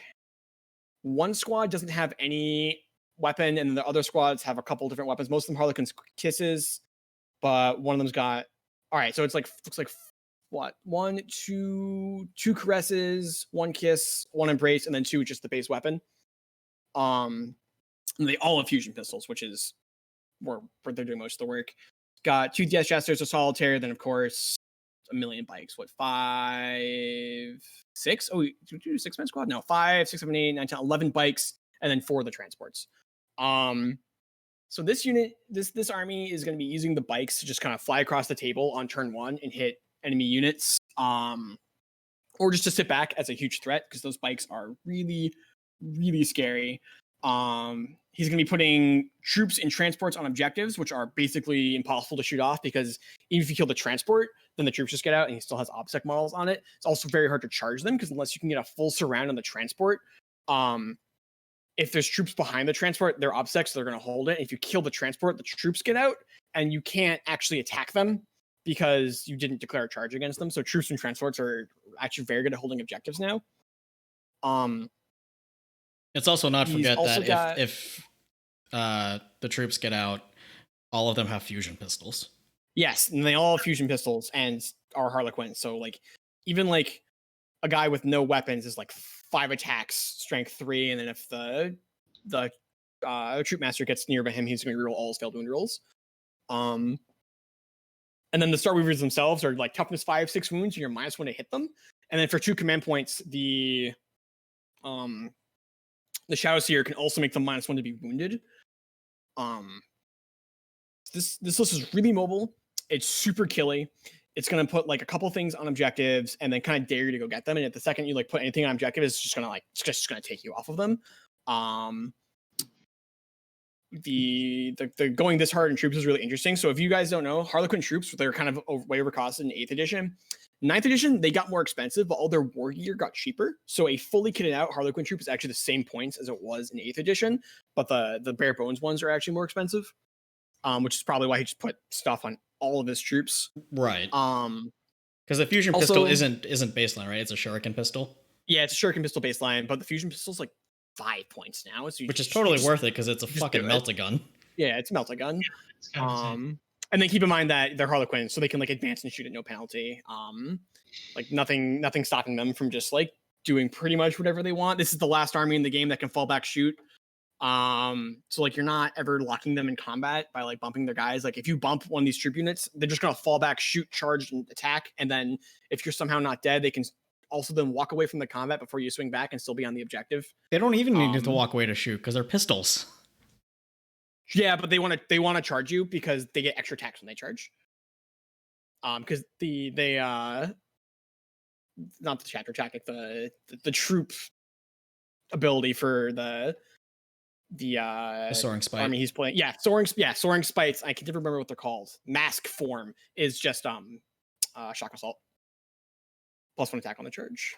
one squad doesn't have any weapon, and the other squads have a couple different weapons. Most of them Harlequin's kisses, but one of them's got. All right, so it's like looks like what 1, 2, 2 caresses, 1 kiss, 1 embrace, and then 2 just the base weapon. And they all have fusion pistols, which is where they're doing most of the work. Got 2 DS Jesters, a solitaire, then of course a million bikes. What 5, 6? Oh, we do 6-man squad? No, 5, 6, 7, 8, 9, 10, 11 bikes, and then 4 of the transports. So this unit, this army is going to be using the bikes to just kind of fly across the table on turn 1 and hit enemy units, or just to sit back as a huge threat because those bikes are really, really scary. He's going to be putting troops in transports on objectives, which are basically impossible to shoot off because even if you kill the transport, then the troops just get out and he still has OBSEC models on it. It's also very hard to charge them because unless you can get a full surround on the transport, if there's troops behind the transport, they're OBSEC, so they're going to hold it. If you kill the transport, the troops get out and you can't actually attack them because you didn't declare a charge against them. So troops and transports are actually very good at holding objectives now. It's also not He's forget also that got- if the troops get out, all of them have fusion pistols. Yes, and they all have fusion pistols and are Harlequins. So like even like a guy with no weapons is like 5 attacks, strength 3, and then if the troop master gets near by him, he's going to reroll all his failed wound rolls. And then the Star Weavers themselves are like toughness 5, 6 wounds, and you're -1 to hit them. And then for 2 command points, the Shadow Seer can also make them -1 to be wounded. This list is really mobile. It's super killy. It's gonna put like a couple things on objectives and then kind of dare you to go get them. And at the second you like put anything on objective, it's just gonna take you off of them. The going this hard in troops is really interesting. So if you guys don't know, Harlequin troops, they're kind of way overcosted in 8th edition. 9th edition, they got more expensive, but all their war gear got cheaper. So a fully kitted out Harlequin troop is actually the same points as it was in 8th edition, but the bare bones ones are actually more expensive. Which is probably why he just put stuff on all of his troops. Right. Because the fusion also- pistol isn't baseline, right? It's a shuriken pistol, Yeah, it's a shuriken pistol baseline, but the fusion pistol's like 5 points now. So which is totally worth it because it's a just fucking do it. melt-a-gun. Yeah, it's a melt-a-gun. It's kind of insane. And then keep in mind that they're Harlequins, so they can like advance and shoot at no penalty. Like nothing stopping them from just like doing pretty much whatever they want. This is the last army in the game that can fall back shoot. So like you're not ever locking them in combat by like bumping their guys. Like if you bump one of these troop units, they're just gonna fall back, shoot, charge, and attack. And then if you're somehow not dead, they can also then walk away from the combat before you swing back and still be on the objective. They don't even need to Um, walk away to shoot because they're pistols. Yeah, but they want to charge you because they get extra attacks when they charge. Because they not the chapter tactic, the troop ability for the Soaring spike. army he's playing. Yeah, soaring spites. I can never remember what they're called. Mask form is just shock assault. +1 attack on the charge.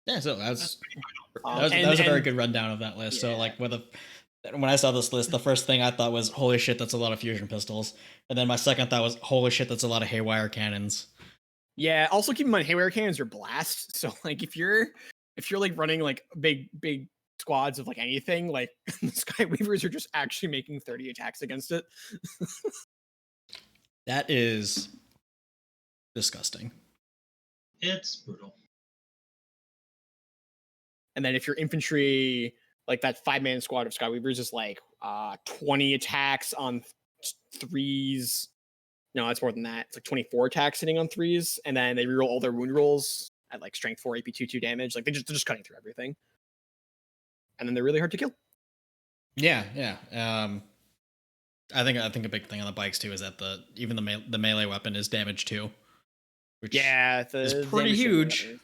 Yeah, so That's pretty vital. that was a very and- good rundown of that list. So Yeah. like when I saw this list, the first thing I thought was, holy shit, that's a lot of fusion pistols. And then my second thought was, holy shit, that's a lot of haywire cannons. Yeah. Also keep in mind, haywire cannons are blast. So like if you're like running like big squads of like anything, like the Sky Weavers are just actually making 30 attacks against it. That is disgusting. It's brutal. And then if your infantry, like that 5-man squad of Sky Weavers is like 20 attacks on 3s. No, it's more than that. It's like 24 attacks hitting on 3s, and then they reroll all their wound rolls at like strength 4, AP 2 damage. Like they're just cutting through everything. And then they're really hard to kill. Yeah. I think a big thing on the bikes too is that even the melee weapon is damage 2. Which Yeah, is the pretty damage to huge. weapons.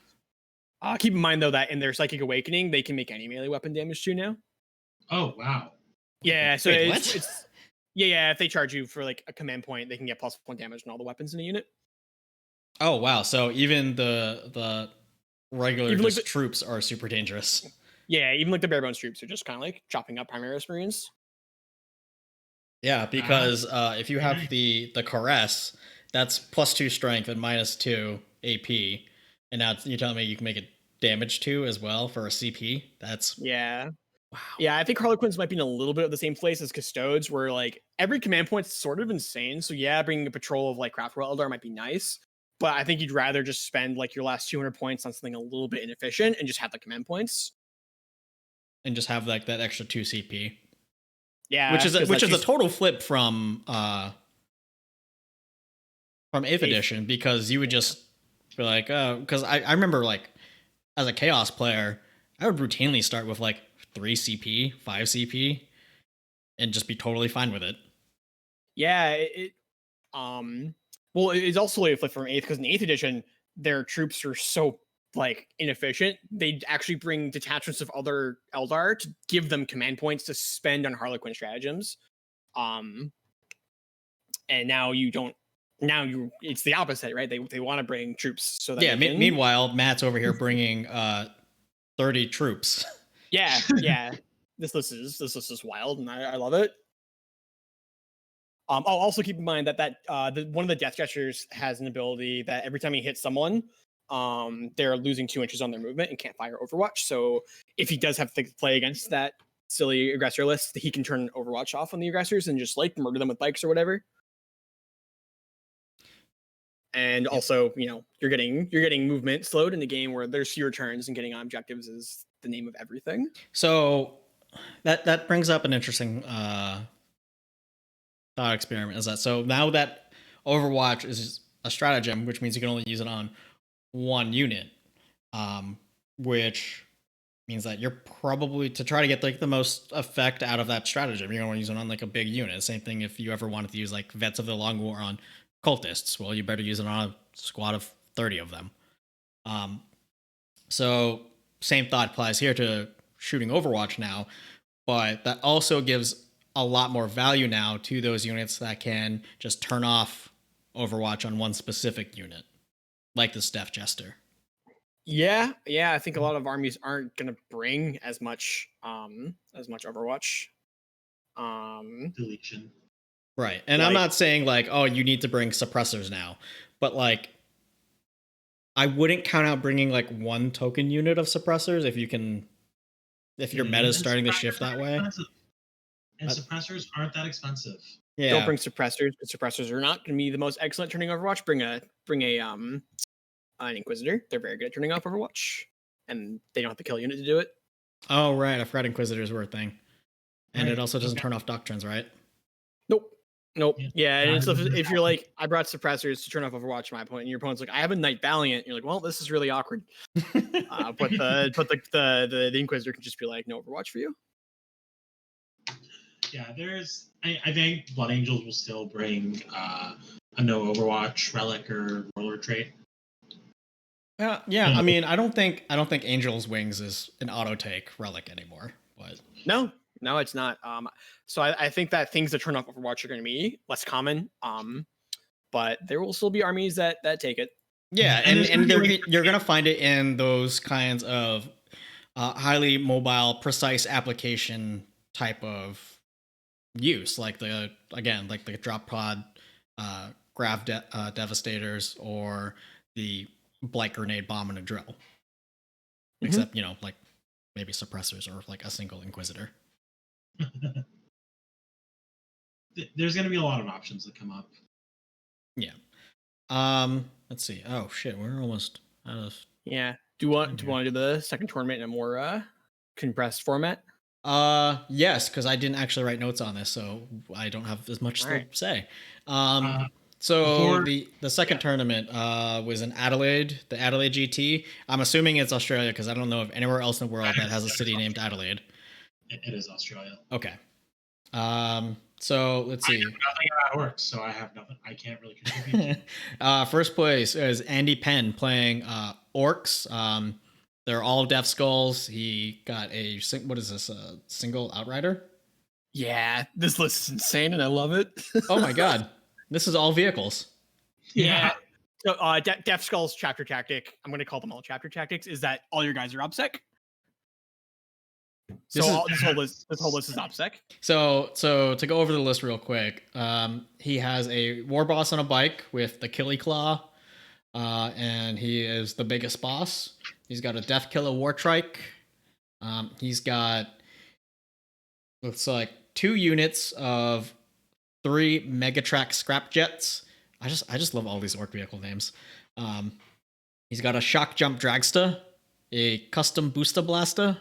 Keep in mind though that in their Psychic Awakening, they can make any melee weapon damage too now. Oh wow. Yeah, so Wait, it's, what? it's yeah. If they charge you for like a command point, they can get +1 damage on all the weapons in a unit. Oh wow! So even the regular Even like just the, troops are super dangerous. yeah, even like the bare bones troops are just kind of like chopping up Primaris Marines. Yeah, because That's if you very have nice. the caress, that's +2 strength and -2 AP, and now you're telling me you can make it damage 2 as well for a CP. That's Yeah. wow. Yeah, I think Harlequins might be in a little bit of the same place as Custodes, where like every command point's sort of insane. So yeah, bringing a patrol of like Craftwell Eldar might be nice, but I think you'd rather just spend like your last 200 points on something a little bit inefficient and just have the command points. And just have like that extra 2 CP, Yeah, because which like is a she's total flip from 8th eighth. edition, because you would just be like, because I remember like as a chaos player, I would routinely start with like 3 CP, 5 CP, and just be totally fine with it. Yeah, well, it's also a flip from eighth because in 8th edition, their troops are so like inefficient. They actually bring detachments of other Eldar to give them command points to spend on Harlequin stratagems. Um, and now you don't. Now it's the opposite, right? They want to bring troops so that Yeah. they can. Meanwhile, Matt's over here bringing 30 troops. Yeah, yeah. This list is wild, and I love it. I'll also keep in mind that one of the death gestures has an ability that every time he hits someone, they're losing 2 inches on their movement and can't fire Overwatch. So if he does have to play against that silly aggressor list, he can turn Overwatch off on the aggressors and just like murder them with bikes or whatever. And also, you're getting movement slowed in a game where there's fewer turns, and getting on objectives is the name of everything. So that brings up an interesting thought experiment. Is that so now that Overwatch is a stratagem, which means you can only use it on one unit, which means that you're probably, to try to get like the most effect out of that stratagem, you're going to use it on like a big unit. Same thing if you ever wanted to use like Vets of the Long War on cultists. Well, you better use it on a squad of 30 of them. So same thought applies here to shooting Overwatch now, but that also gives a lot more value now to those units that can just turn off Overwatch on one specific unit, like the Death Jester. Yeah, I think a lot of armies aren't gonna bring as much Overwatch. Deletion. Right. And I'm not saying like, oh, you need to bring suppressors now, but like I wouldn't count out bringing like one token unit of suppressors if your meta is starting to shift that way. And suppressors aren't that expensive. Yeah. Don't bring suppressors, because suppressors are not going to be the most excellent turning Overwatch. Bring an Inquisitor. They're very good at turning off Overwatch, and they don't have to kill a unit to do it. Oh right, I forgot Inquisitors were a thing, and Right. it also doesn't turn off doctrines, right? Nope. Yeah, and it's, Not if you're like, I brought suppressors to turn off Overwatch, my opponent, and your opponent's like, I have a Knight Valiant. You're like, well, this is really awkward. But the Inquisitor can just be like, no Overwatch for you. Yeah, I think Blood Angels will still bring a no Overwatch relic or roller trait. Yeah. I mean, I don't think Angel's Wings is an auto take relic anymore, but No, it's not. So I think that things that turn off Overwatch are going to be less common. But there will still be armies that take it. yeah, and you're gonna find it in those kinds of highly mobile, precise application type of use, like the drop pod grav devastators, or the blight grenade bomb and a drill. Mm-hmm. Except like maybe suppressors or like a single Inquisitor. There's going to be a lot of options that come up. Yeah. Let's see. Oh shit, we're almost out of. Yeah. Do you want to do the second tournament in a more compressed format? Yes, because I didn't actually write notes on this, so I don't have as much to say. So the second tournament was in Adelaide, the Adelaide GT. I'm assuming it's Australia because I don't know of anywhere else in the world that has a city named Adelaide. It is Australia. Okay. So let's see. I know nothing about it works, so I have nothing. I can't really contribute. First place is Andy Penn playing Orcs. They're all Death Skulls. He got a single Outrider? Yeah, this list is insane and I love it. Oh my god. This is all vehicles. Yeah. So, Death Skull's chapter tactic, I'm going to call them all chapter tactics, is that all your guys are OPSEC. So this whole list is OPSEC. So to go over the list real quick, he has a war boss on a bike with the Killy Claw, and he is the biggest boss. He's got a Death Killer War Trike. He's got looks like 2 units of 3 Megatrack scrap jets. I just love all these orc vehicle names. He's got a Shock Jump Dragster, a Custom Booster Blaster,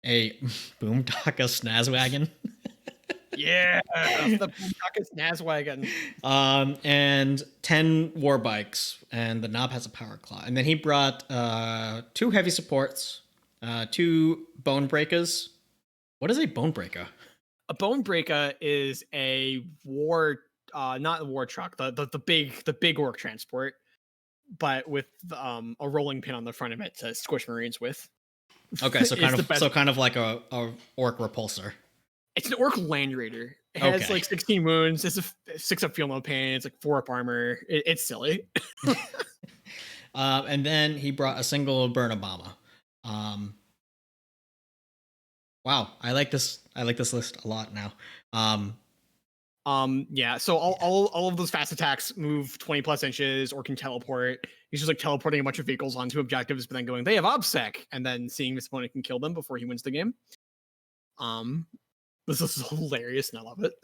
a Boomdaka Snazwagon. Yeah, the Boomdaka Snazwagon. And 10 war bikes, and the knob has a power claw. And then he brought 2 heavy supports, 2 bone breakers. What is a bone breaker? A bone breaker is a war, not a war truck, the big orc transport, but with a rolling pin on the front of it to squish marines with. Okay, so kind of like a orc repulsor. It's an orc land raider. It has like 16 wounds. It's a 6 up feel no pain. It's like 4 up armor. It's silly. And then he brought a single burn Obama. Wow, I like this list a lot now. Yeah, so all of those fast attacks move 20 plus inches or can teleport. He's just like teleporting a bunch of vehicles onto objectives, but then going, they have OBSEC, and then seeing this opponent can kill them before he wins the game. This is hilarious and I love it.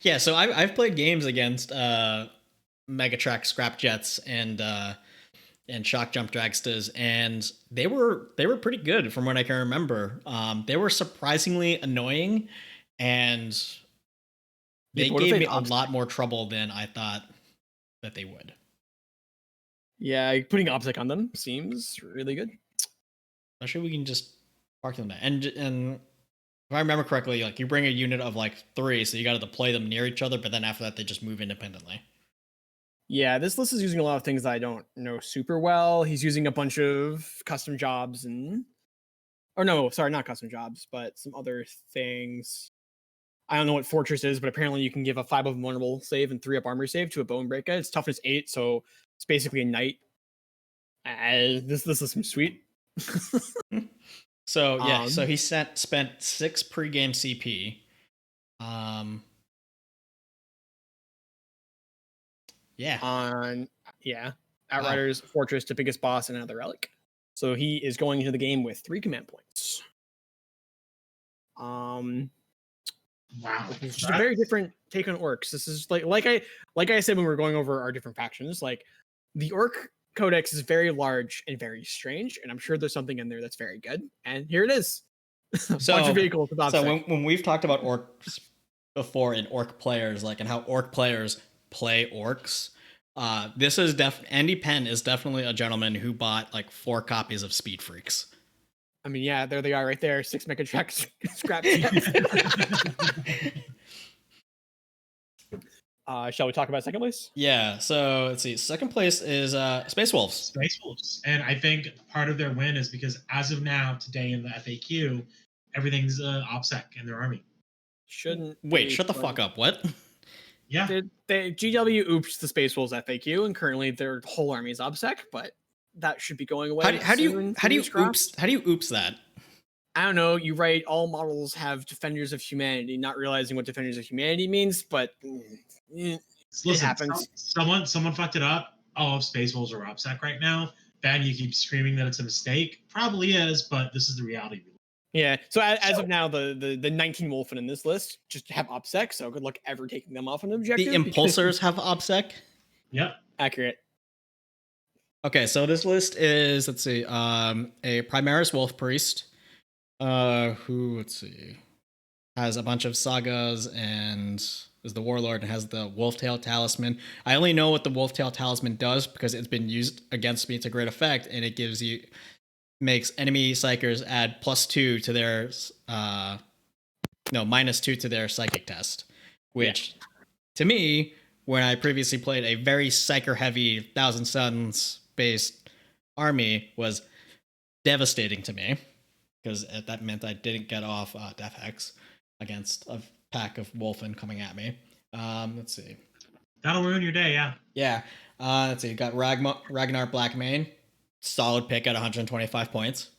Yeah, so I've played games against Megatrack scrap jets and Shock Jump Dragsters, and they were pretty good from what I can remember. They were surprisingly annoying, and they gave me a lot more trouble than I thought that they would. Yeah, putting OBSEC on them seems really good. I'm sure we can just park them there. And if I remember correctly, like you bring a unit of like 3, so you got to deploy them near each other, but then after that they just move independently. Yeah, this list is using a lot of things that I don't know super well. He's using a bunch of custom jobs not custom jobs, but some other things. I don't know what Fortress is, but apparently you can give a 5 of vulnerable save and 3 up armor save to a bone breaker. It's toughness 8, so it's basically a knight. This is some sweet. So yeah, so he spent 6 pre-game CP. Outriders, Fortress to biggest boss, and another relic. So he is going into the game with 3 command points. Wow, it's just a very different take on orcs. This is like I said when we were going over our different factions. Like the orc codex is very large and very strange, and I'm sure there's something in there that's very good. And here it is. So, bunch of vehicles. So when we've talked about orcs before in orc players, like and how orc players play orcs, this is Andy Penn is definitely a gentleman who bought like 4 copies of Speed Freaks. I mean, yeah, there they are right there. 6 Megatrack scrap. Shall we talk about second place? Yeah, so let's see. Second place is Space Wolves. Space Wolves. And I think part of their win is because as of now, today in the FAQ, everything's OPSEC in their army. Wait, shut the fuck up. What? Yeah. GW oops the Space Wolves FAQ, and currently their whole army is OPSEC, but that should be going away. How do you oops that? I don't know. You write all models have Defenders of Humanity, not realizing what Defenders of Humanity means, but it happens. Someone fucked it up. All of Space Wolves are OPSEC right now. Ben, you keep screaming that it's a mistake. Probably is, but this is the reality. Yeah. So as of now, the 19 Wolfen in this list just have OPSEC. So good luck ever taking them off an objective. The Impulsors have OPSEC. Yep. Accurate. Okay, so this list is, let's see, a Primaris Wolf Priest, who, let's see, has a bunch of sagas and is the Warlord and has the Wolftail Talisman. I only know what the Wolftail Talisman does because it's been used against me to great effect, and it makes enemy psychers add +2 to their, -2 to their psychic test, which, to me, when I previously played a very psyker-heavy Thousand Suns-based army, was devastating to me, because that meant I didn't get off Death Hex against a pack of Wolfen coming at me. Let's see. That'll ruin your day. Yeah. Yeah. Let's see. You got Ragnar Blackmane, solid pick at 125 points.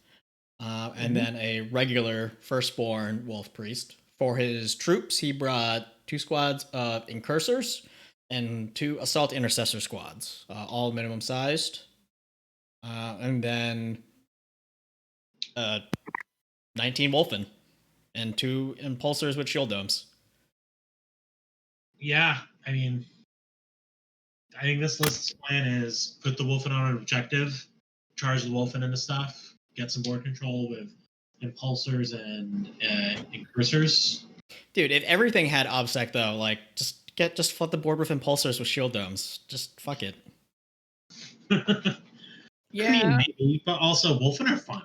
And then a regular firstborn Wolf Priest. For his troops, he brought 2 squads of Incursors and 2 Assault Intercessor squads, all minimum sized. And then 19 Wolfen and 2 Impulsors with shield domes. Yeah. I mean, I think this list's plan is put the Wolfen on an objective, charge the Wolfen into stuff, get some board control with Impulsors and Incursors. Dude, if everything had OBSEC though, like just flood the board with Impulsors with shield domes. Just fuck it. Yeah, I mean, maybe, but also Wolfen are fun.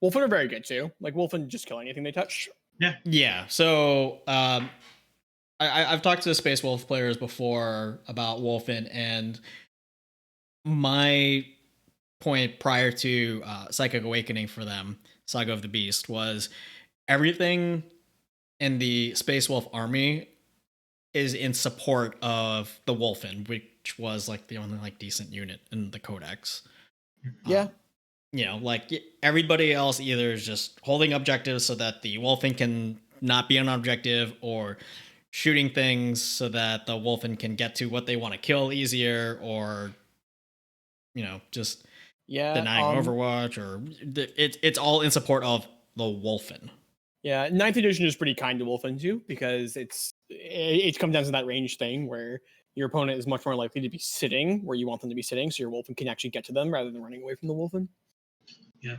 Wolfen are very good too. Like Wolfen just kill anything they touch. Yeah. So I've talked to the Space Wolf players before about Wolfen, and my point prior to Psychic Awakening for them, Saga of the Beast, was everything in the Space Wolf army is in support of the Wolfen, which was like the only like decent unit in the Codex. Yeah. You know, like everybody else either is just holding objectives so that the Wolfen can not be an objective, or shooting things so that the Wolfen can get to what they want to kill easier, or just denying Overwatch, or it's all in support of the Wolfen. Yeah, 9th edition is pretty kind to Wolfen too, because it comes down to that range thing where your opponent is much more likely to be sitting where you want them to be sitting, so your Wolfen can actually get to them rather than running away from the Wolfen. Yeah.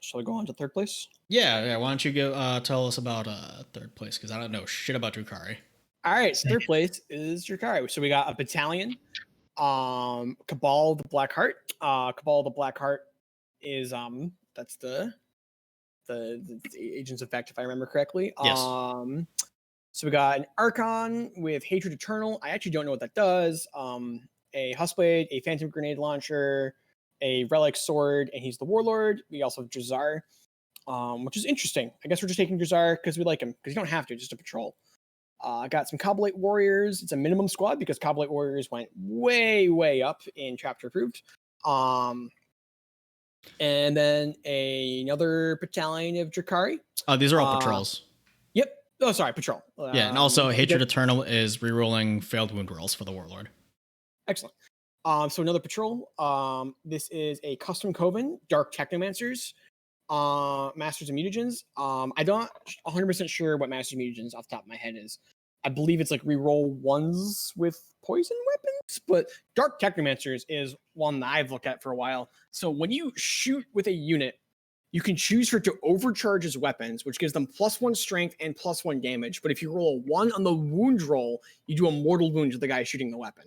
Shall I go on to 3rd place? Yeah. Why don't you go tell us about 3rd place, because I don't know shit about Drukhari. All right, so 3rd place is Drukhari. So we got a battalion, Cabal the Black Heart. Cabal the Black Heart is that's the agent's effect, if I remember correctly. Yes. So we got an Archon with Hatred Eternal. I actually don't know what that does. A Huskblade, a Phantom Grenade Launcher, a Relic Sword, and he's the Warlord. We also have Drazar, which is interesting. I guess we're just taking Drazar because we like him, because you don't have to, just a patrol. I got some Coblate Warriors. It's a minimum squad because Coblate Warriors went way up in chapter approved. And then another battalion of Drukhari. These are all patrols. Yep. Oh, sorry, patrol. Yeah, and also Hatred Eternal is rerolling failed wound rolls for the Warlord. Excellent. So another patrol. This is a custom coven, Dark Technomancers, Masters of Mutagens. I'm not 100% sure what Masters of Mutagens off the top of my head is. I believe it's like reroll ones with poison weapons, but Dark Technomancers is one that I've looked at for a while. So when you shoot with a unit, you can choose for it to overcharge his weapons, which gives them +1 strength and +1 damage. But if you roll a 1 on the wound roll, you do a mortal wound to the guy shooting the weapon.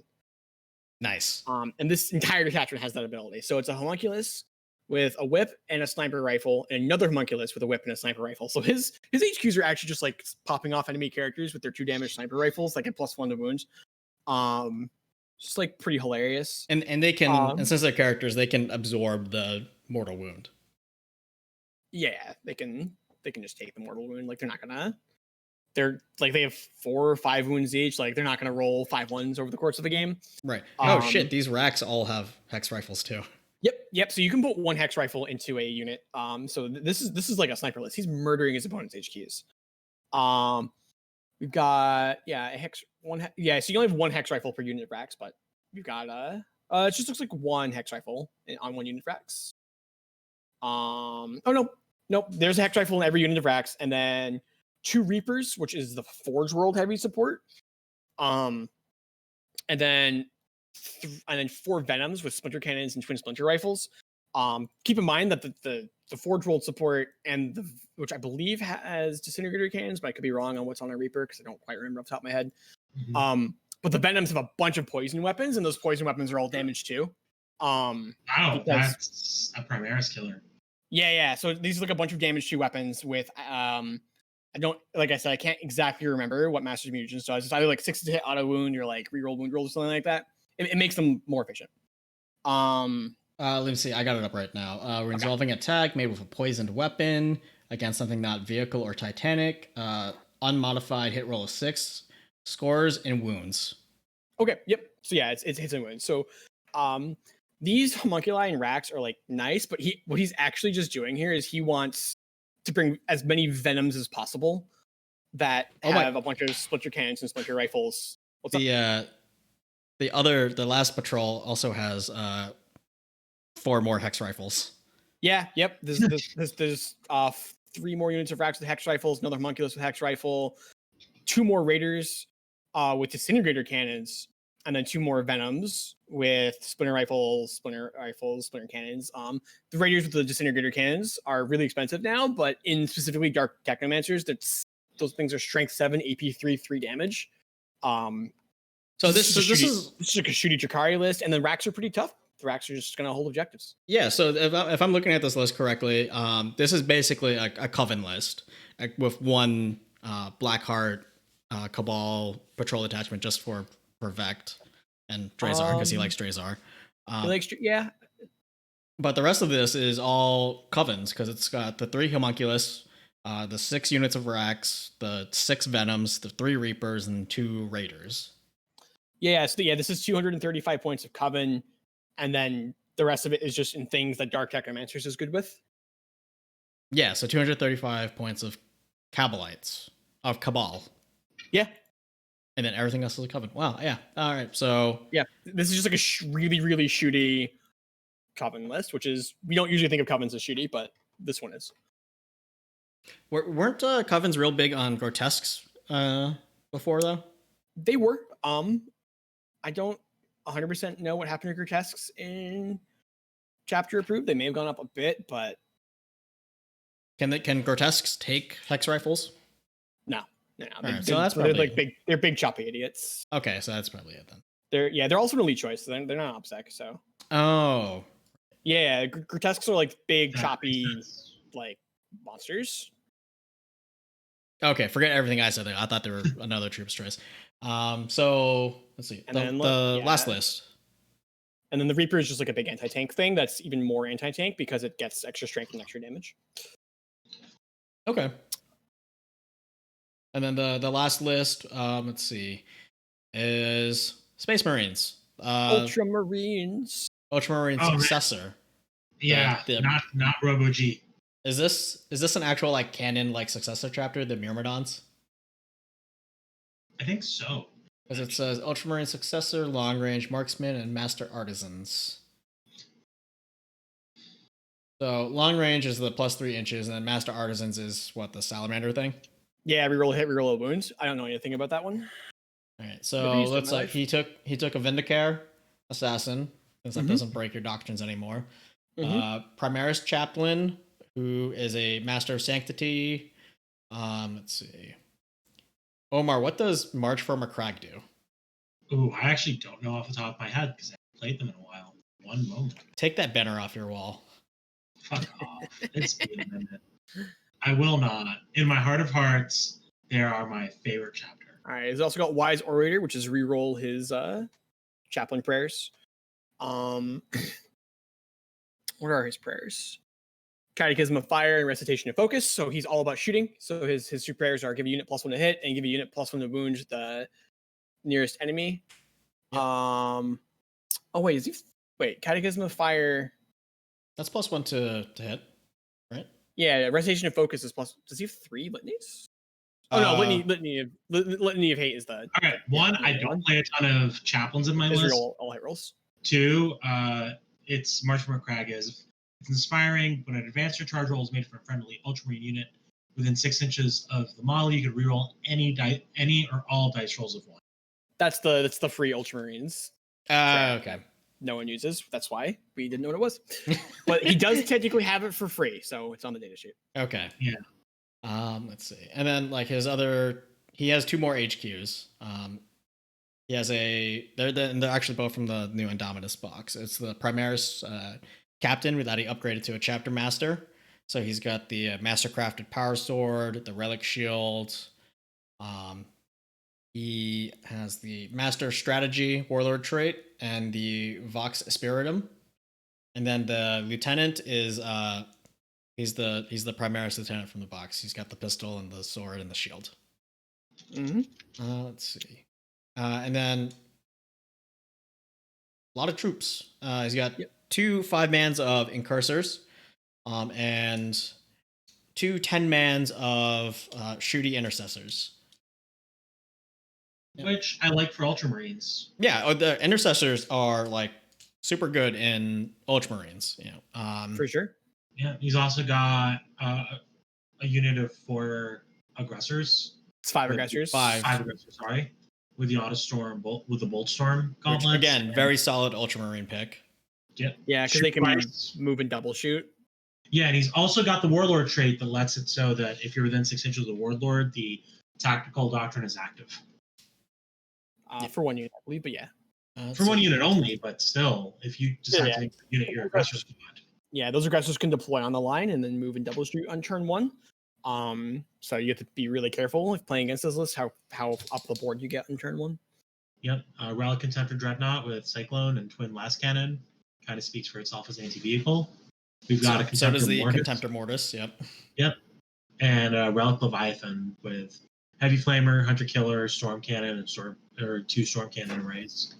Nice. And this entire detachment has that ability. So it's a homunculus with a whip and a sniper rifle, and another homunculus with a whip and a sniper rifle. So his HQs are actually just like popping off enemy characters with their 2 damage sniper rifles, like a +1 to wounds. Just like pretty hilarious. And they can, and since they're characters, they can absorb the mortal wound. Yeah, they can just take the mortal wound. Like they're like, they have 4 or 5 wounds each. Like they're not gonna roll 5 ones over the course of the game. Right. Oh shit, these racks all have hex rifles too. Yep. So you can put 1 hex rifle into a unit. So this is like a sniper list. He's murdering his opponent's HQs. We've got a hex so you only have 1 hex rifle per unit of racks, but we've got it just looks like 1 hex rifle on 1 unit of racks. Nope. There's a hex rifle in every unit of racks, and then 2 Reapers, which is the Forge World heavy support. And then 4 Venoms with splinter cannons and twin splinter rifles. Keep in mind that the Forge World support and which I believe has disintegrator cannons, but I could be wrong on what's on a Reaper because I don't quite remember off the top of my head. Mm-hmm. But the Venoms have a bunch of poison weapons, and those poison weapons are all damage too. That's a Primaris killer. Yeah. So these are like a bunch of damage 2 weapons with I can't exactly remember what Masters of Mutagens does. It's either like 6 to hit auto wound or like reroll wound rolls or something like that. It makes them more efficient. Let me see. I got it up right now. Resolving attack made with a poisoned weapon against something not vehicle or titanic. Unmodified hit roll of 6. scores, and wounds. Okay, yep. So yeah, it's hits and wounds. So these homunculi and racks are like nice, but what he's actually just doing here is he wants to bring as many venoms as possible that have a bunch of splinter cannons and splinter rifles. What's up? The last patrol also has 4 more hex rifles. Yeah, yep. There's 3 more units of racks with hex rifles, another homunculus with hex rifle, 2 more raiders with disintegrator cannons, and then 2 more venoms with splinter rifles, splinter cannons. The raiders with the disintegrator cannons are really expensive now, but in specifically dark technomancers, those things are strength 7, AP 3, 3 damage. So this is like a shooty Drakari list, and then racks are pretty tough. The racks are just gonna hold objectives. Yeah, so if I'm looking at this list correctly, this is basically a coven list with 1 Blackheart Cabal patrol attachment just for Vect and Drazar because he likes Drazar. Yeah. But the rest of this is all covens because it's got the 3 homunculus, the 6 units of racks, the 6 venoms, the 3 reapers, and 2 raiders. Yeah, so this is 235 points of coven, and then the rest of it is just in things that Dark Technomancers is good with. Yeah, so 235 points of Cabal. Yeah. And then everything else is a coven. Wow, yeah. All right, so... Yeah, this is just like a really, really shooty coven list, which is... We don't usually think of covens as shooty, but this one is. Weren't covens real big on grotesques before, though? They were. I don't 100% know what happened to grotesques in chapter approved. They may have gone up a bit, but can grotesques take hex rifles? No. Right, so that's probably... they're big choppy idiots. Okay, so that's probably it then. They're also an elite choice, so they're not OBSEC. So. Oh. Yeah, grotesques are like big choppy like monsters. Okay, forget everything I said there. I thought they were another troop's choice. So let's see. And the last list. And then the Reaper is just like a big anti-tank thing that's even more anti-tank because it gets extra strength and extra damage. Okay. And then the last list, let's see, is Space Marines. Ultramarines. Ultramarine successor. Yeah, not Robo G. Is this an actual like canon like successor chapter, the Myrmidons? I think so. Because it says Ultramarine successor, long range marksman, and master artisans. So long range is the +3 inches, and then master artisans is what, the salamander thing? Yeah, reroll a hit, reroll a wound. I don't know anything about that one. All right, so looks like he took a Vindicaire assassin, since that doesn't break your doctrines anymore. Primaris chaplain, who is a master of sanctity. Let's see. Omar, what does March for Macragge do? Ooh, I actually don't know off the top of my head because I haven't played them in a while. One moment. Take that banner off your wall. Fuck off. It's been a minute. I will not. In my heart of hearts, they are my favorite chapter. All right. He's also got Wise Orator, which is reroll his chaplain prayers. What are his prayers? Catechism of Fire and Recitation of Focus. So he's all about shooting. So his 2 prayers are give a unit +1 to hit and give a unit +1 to wound the nearest enemy. Yep. Catechism of Fire. That's +1 to hit, right? Yeah, Recitation of Focus is plus. Does he have 3 litanies? Oh no, litany of hate is the. All right, one, I don't play a ton of chaplains in my list. All hit rolls. 2, it's March for Macragge. It's inspiring, but an advanced or charge roll is made for a friendly Ultramarine unit within 6 inches of the model. You could reroll any or all dice rolls of 1. That's the free Ultramarines. Okay. No one uses. That's why we didn't know what it was. But he does technically have it for free, so it's on the data sheet. Okay. Yeah. Let's see. And then like he has 2 more HQs. He has they're actually both from the new Indominus box. It's the Primaris captain that he upgraded to a chapter master. So he's got the master crafted power sword, the relic shield. He has the master strategy warlord trait and the Vox Spiritum. And then the lieutenant is he's the Primaris lieutenant from the box. He's got the pistol and the sword and the shield. Mhm. Let's see. And then a lot of troops. He's got Yep. 2 5-mans of incursors, and 2 10-mans of shooty intercessors. Yep. Which I like for Ultramarines. Yeah, the intercessors are like super good in Ultramarines. For sure. Yeah, he's also got a unit of 4 aggressors. It's 5 With aggressors. 5. 5 aggressors, sorry. With the Autostorm bolt, with the Boltstorm Which, gauntlets. again, and- very solid Ultramarine pick. Yep. Yeah, because Shoot they can twice. move and double shoot. Yeah, and he's also got the Warlord trait that lets it so that if you're within 6 inches of the Warlord, the Tactical Doctrine is active. For 1 unit, I believe, but yeah. For 1 unit only, but still, if you decide Yeah. to make the unit your aggressor squad. Yeah, those aggressors can deploy on the line and then move and double shoot on turn 1. So you have to be really careful if playing against this list how up the board you get on turn 1. Yep. Relic Contemptor Dreadnought with Cyclone and Twin Last Cannon kind of speaks for itself as anti-vehicle. We've got a Contemptor So does the Mortis. Contemptor Mortis. Yep. Yep. And Relic Leviathan with Heavy Flamer, Hunter Killer, Storm Cannon, and 2 Storm Cannon arrays.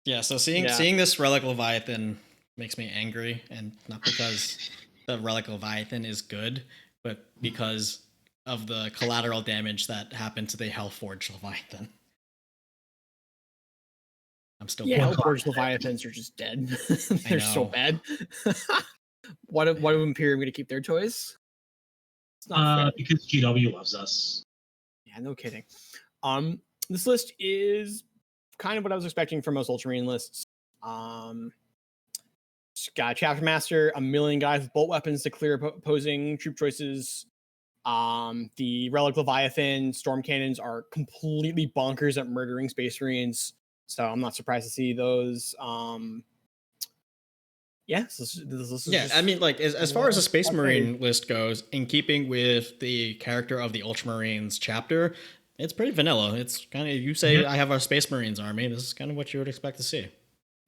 Yeah. So seeing this Relic Leviathan makes me angry, and not because the Relic Leviathan is good, but because of the collateral damage that happened to the Hellforged Leviathan. I'm still Yeah, Well, Hellforged Leviathans are just dead. They're so know. bad. What if Imperium going to keep their toys? It's not fair. Because GW loves us. Yeah, no kidding. This list is kind of what I was expecting from most Ultramarine lists. It's got a Chapter Master, a million guys with bolt weapons to clear opposing troop choices. The Relic Leviathan storm cannons are completely bonkers at murdering Space Marines, so I'm not surprised to see those. Yeah, this is Yeah, just- I mean, like as far as the Space Marine list goes, in keeping with the character of the Ultramarines chapter, it's pretty vanilla. It's kind of, you say Yeah. I have a Space Marines army. This is kind of what you would expect to see.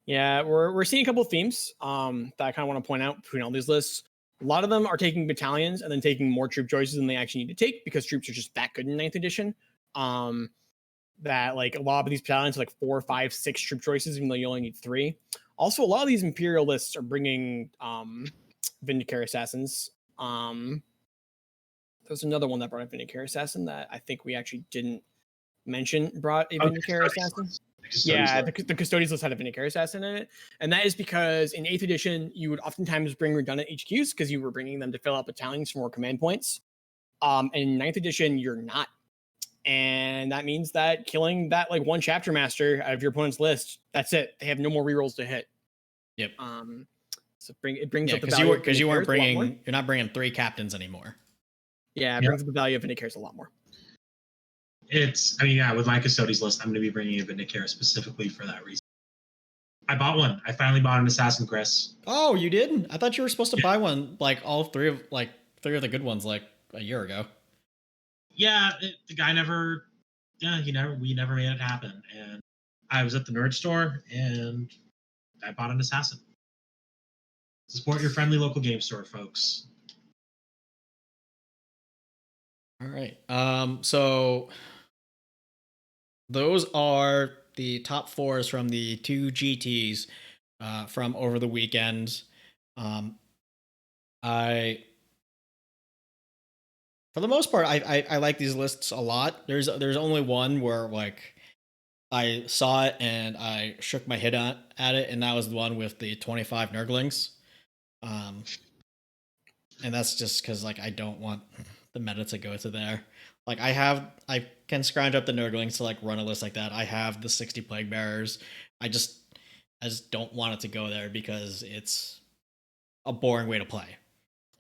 Yeah, we're seeing a couple of themes that I kind of want to point out between all these lists. A lot of them are taking battalions and then taking more troop choices than they actually need to take because troops are just that good in 9th edition. That like a lot of these battalions are like 4, 5, 6 troop choices, even though you only need 3. Also, a lot of these Imperial lists are bringing Vindicare Assassins. There's another one that brought a Vindicare Assassin that I think we actually didn't mention brought a Vindicare Assassin. Yeah, the Custodians list had a Vindicare Assassin in it. And that is because in 8th edition, you would oftentimes bring redundant HQs because you were bringing them to fill out battalions for more command points. And in 9th edition, you're not. And that means that killing that like one chapter master out of your opponent's list, that's it. They have no more rerolls to hit. Yep. So it brings Yeah, up the because value of you weren't Vindicares a lot more. bringing, you're not bringing 3 captains anymore. Yeah, it Yeah. brings up the value of Vindicares a lot more. With my Custodians list, I'm going to be bringing a Vindicare specifically for that reason. I bought one. I finally bought an Assassin, Chris. Oh, you did? I thought you were supposed to buy one, like all 3 of the good ones, like a year ago. Yeah, the guy never. Yeah, we never made it happen. And I was at the nerd store and I bought an Assassin. Support your friendly local game store, folks. All right. So those are the top 4s from the 2 GTs from over the weekend. For the most part, I like these lists a lot. There's only one where like I saw it and I shook my head at it, and that was the one with the 25 Nurglings. And that's just because like I don't want the meta to go to there. Like I can scrounge up the Nurglings to like run a list like that. I have the 60 Plague Bearers. I just don't want it to go there because it's a boring way to play.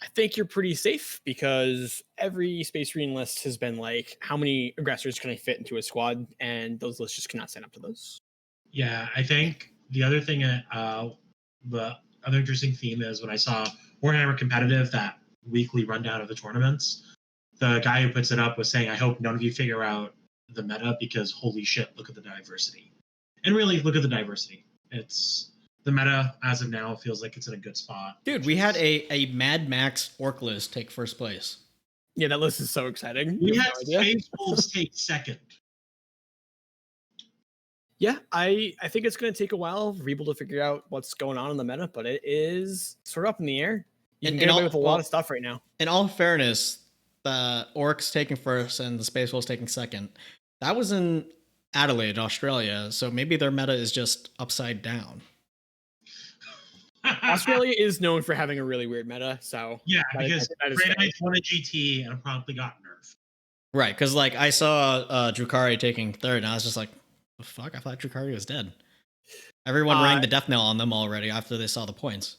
I think you're pretty safe because every Space Marine list has been like, how many aggressors can I fit into a squad? And those lists just cannot sign up to those. Yeah, I think the other thing, the other interesting theme is when I saw Warhammer Competitive, that weekly rundown of the tournaments, the guy who puts it up was saying, I hope none of you figure out the meta because holy shit, look at the diversity. And really, look at the diversity. It's the meta as of now feels like it's in a good spot. Dude, we had a Mad Max orc list take first place. Yeah, that list is so exciting. We You have had no idea. Space Wolves take second. Yeah, I think it's going to take a while for people to figure out what's going on in the meta, but it is sort of up in the air. You can get away with a lot of stuff right now. In all fairness, the Orcs taking first and the Space Wolves taking second, that was in Adelaide, Australia, so maybe their meta is just upside down. Australia is known for having a really weird meta, so Yeah, that is- because that is Grey fair. Knights won a GT and promptly got nerfed. Right, because like I saw Drukhari taking third, and I was just like, the fuck? I thought Drukhari was dead. Everyone rang the death knell on them already after they saw the points.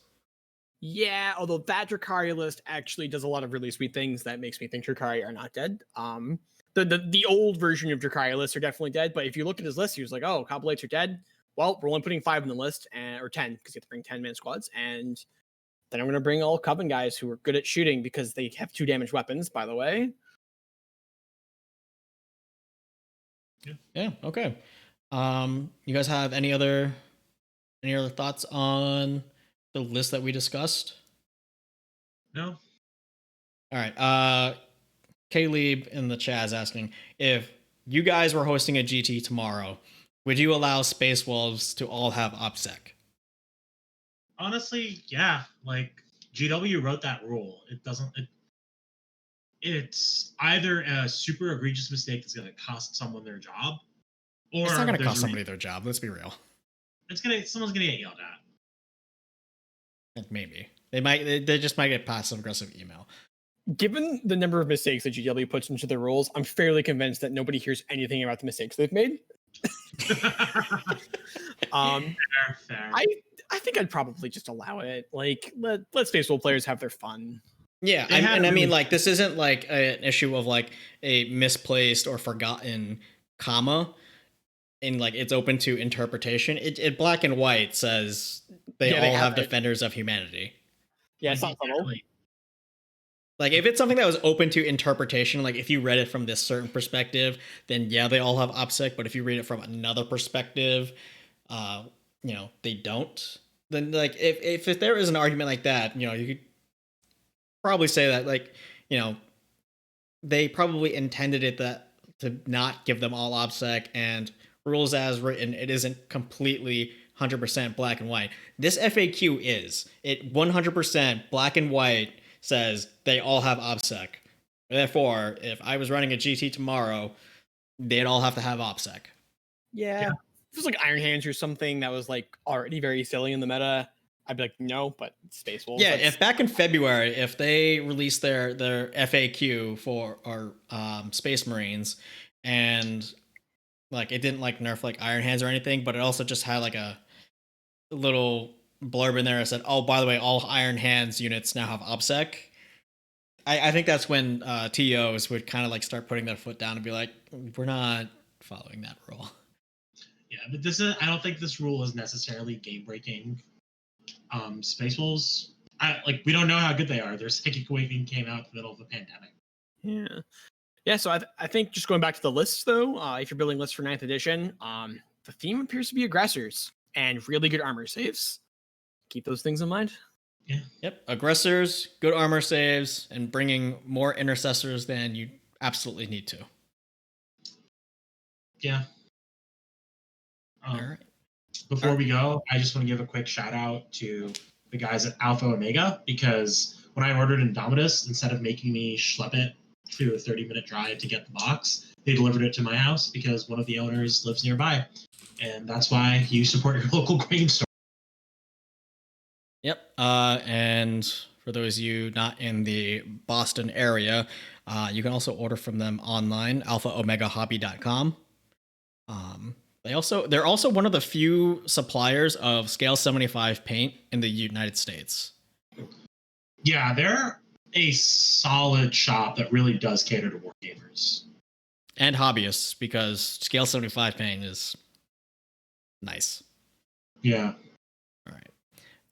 Yeah, although that Drukhari list actually does a lot of really sweet things that makes me think Drukhari are not dead. The old version of Drukhari lists are definitely dead, but if you look at his list, he was like, oh, Cobbleites are dead. Well, we're only putting 5 in the list, or 10, because you have to bring 10-man squads, and then I'm going to bring all Coven guys who are good at shooting because they have 2 damage weapons, by the way. Yeah, okay. You guys have any other thoughts on the list that we discussed? No? All right. Caleb in the chat is asking, if you guys were hosting a GT tomorrow, would you allow Space Wolves to all have OPSEC? Honestly, yeah. Like, GW wrote that rule. It's either a super egregious mistake that's going to cost someone their job, or It's not going to there's cost a somebody their job. Let's be real. someone's going to get yelled at. Maybe they just might get passive aggressive email. Given the number of mistakes that GW puts into their rules, I'm fairly convinced that nobody hears anything about the mistakes they've made. Fair. I think I'd probably just allow it. Like, let Space Wolf players have their fun. Yeah, I mean, like, this isn't like an issue of like a misplaced or forgotten comma, and like it's open to interpretation. It black and white says they all have defenders of humanity. Yeah, it's not subtle. Like, if it's something that was open to interpretation, like if you read it from this certain perspective, then yeah, they all have OPSEC. But if you read it from another perspective, they don't. Then, like, if there is an argument like that, you could probably say that, like, they probably intended it to not give them all OPSEC, and rules as written, it isn't completely 100% black and white. This FAQ is. It 100% black and white says they all have OPSEC. Therefore, if I was running a GT tomorrow, they'd all have to have OPSEC. Yeah. If it was like Iron Hands or something that was like already very silly in the meta, I'd be like, no, but Space Wolves. Yeah, if back in February, if they released their FAQ for our Space Marines, and like it didn't like nerf like Iron Hands or anything, but it also just had like a little blurb in there that said, oh, by the way, all Iron Hands units now have OPSEC. I think that's when TOs would kind of like start putting their foot down and be like, we're not following that rule. Yeah, but I don't think this rule is necessarily game breaking. Space Wolves, we don't know how good they are. Their Psychic Awakening came out in the middle of the pandemic. Yeah. So I think just going back to the lists though, if you're building lists for 9th edition, the theme appears to be aggressors and really good armor saves. Keep those things in mind. Yeah. Yep. Aggressors, good armor saves, and bringing more intercessors than you absolutely need to. Yeah. All right. Before we go, I just want to give a quick shout out to the guys at Alpha Omega, because when I ordered Indomitus, instead of making me schlep it to a 30-minute drive to get the box, they delivered it to my house because one of the owners lives nearby. And that's why you support your local grain store. Yep. And for those of you not in the Boston area, you can also order from them online, alphaomegahobby.com. They're also one of the few suppliers of Scale 75 paint in the United States. Yeah, they're a solid shop that really does cater to wargamers. And hobbyists, because Scale 75 paint is nice. Yeah.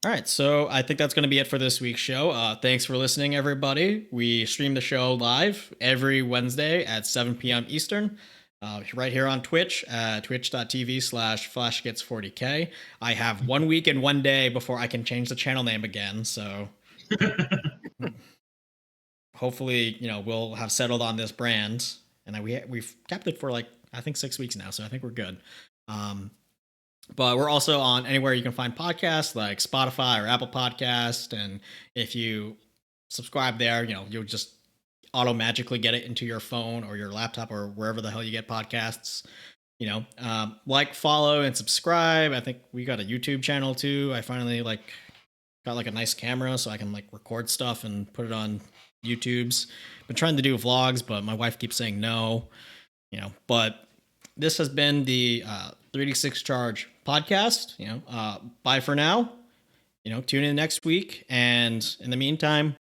All right, so I think that's going to be it for this week's show. Thanks for listening, everybody. We stream the show live every Wednesday at 7 p.m. Eastern, right here on Twitch at twitch.tv/flashgets40k. I have 1 week and 1 day before I can change the channel name again, so hopefully, we'll have settled on this brand, and that we've kept it for like I think 6 weeks now, so I think we're good. But we're also on anywhere you can find podcasts like Spotify or Apple Podcast, and if you subscribe there, you'll just auto magically get it into your phone or your laptop or wherever the hell you get podcasts. Like, follow, and subscribe. I think we got a YouTube channel too. I finally got like a nice camera so I can like record stuff and put it on YouTube's. Been trying to do vlogs, but my wife keeps saying no. But this has been the 3D6 Charge podcast. Bye for now. Tune in next week, and in the meantime,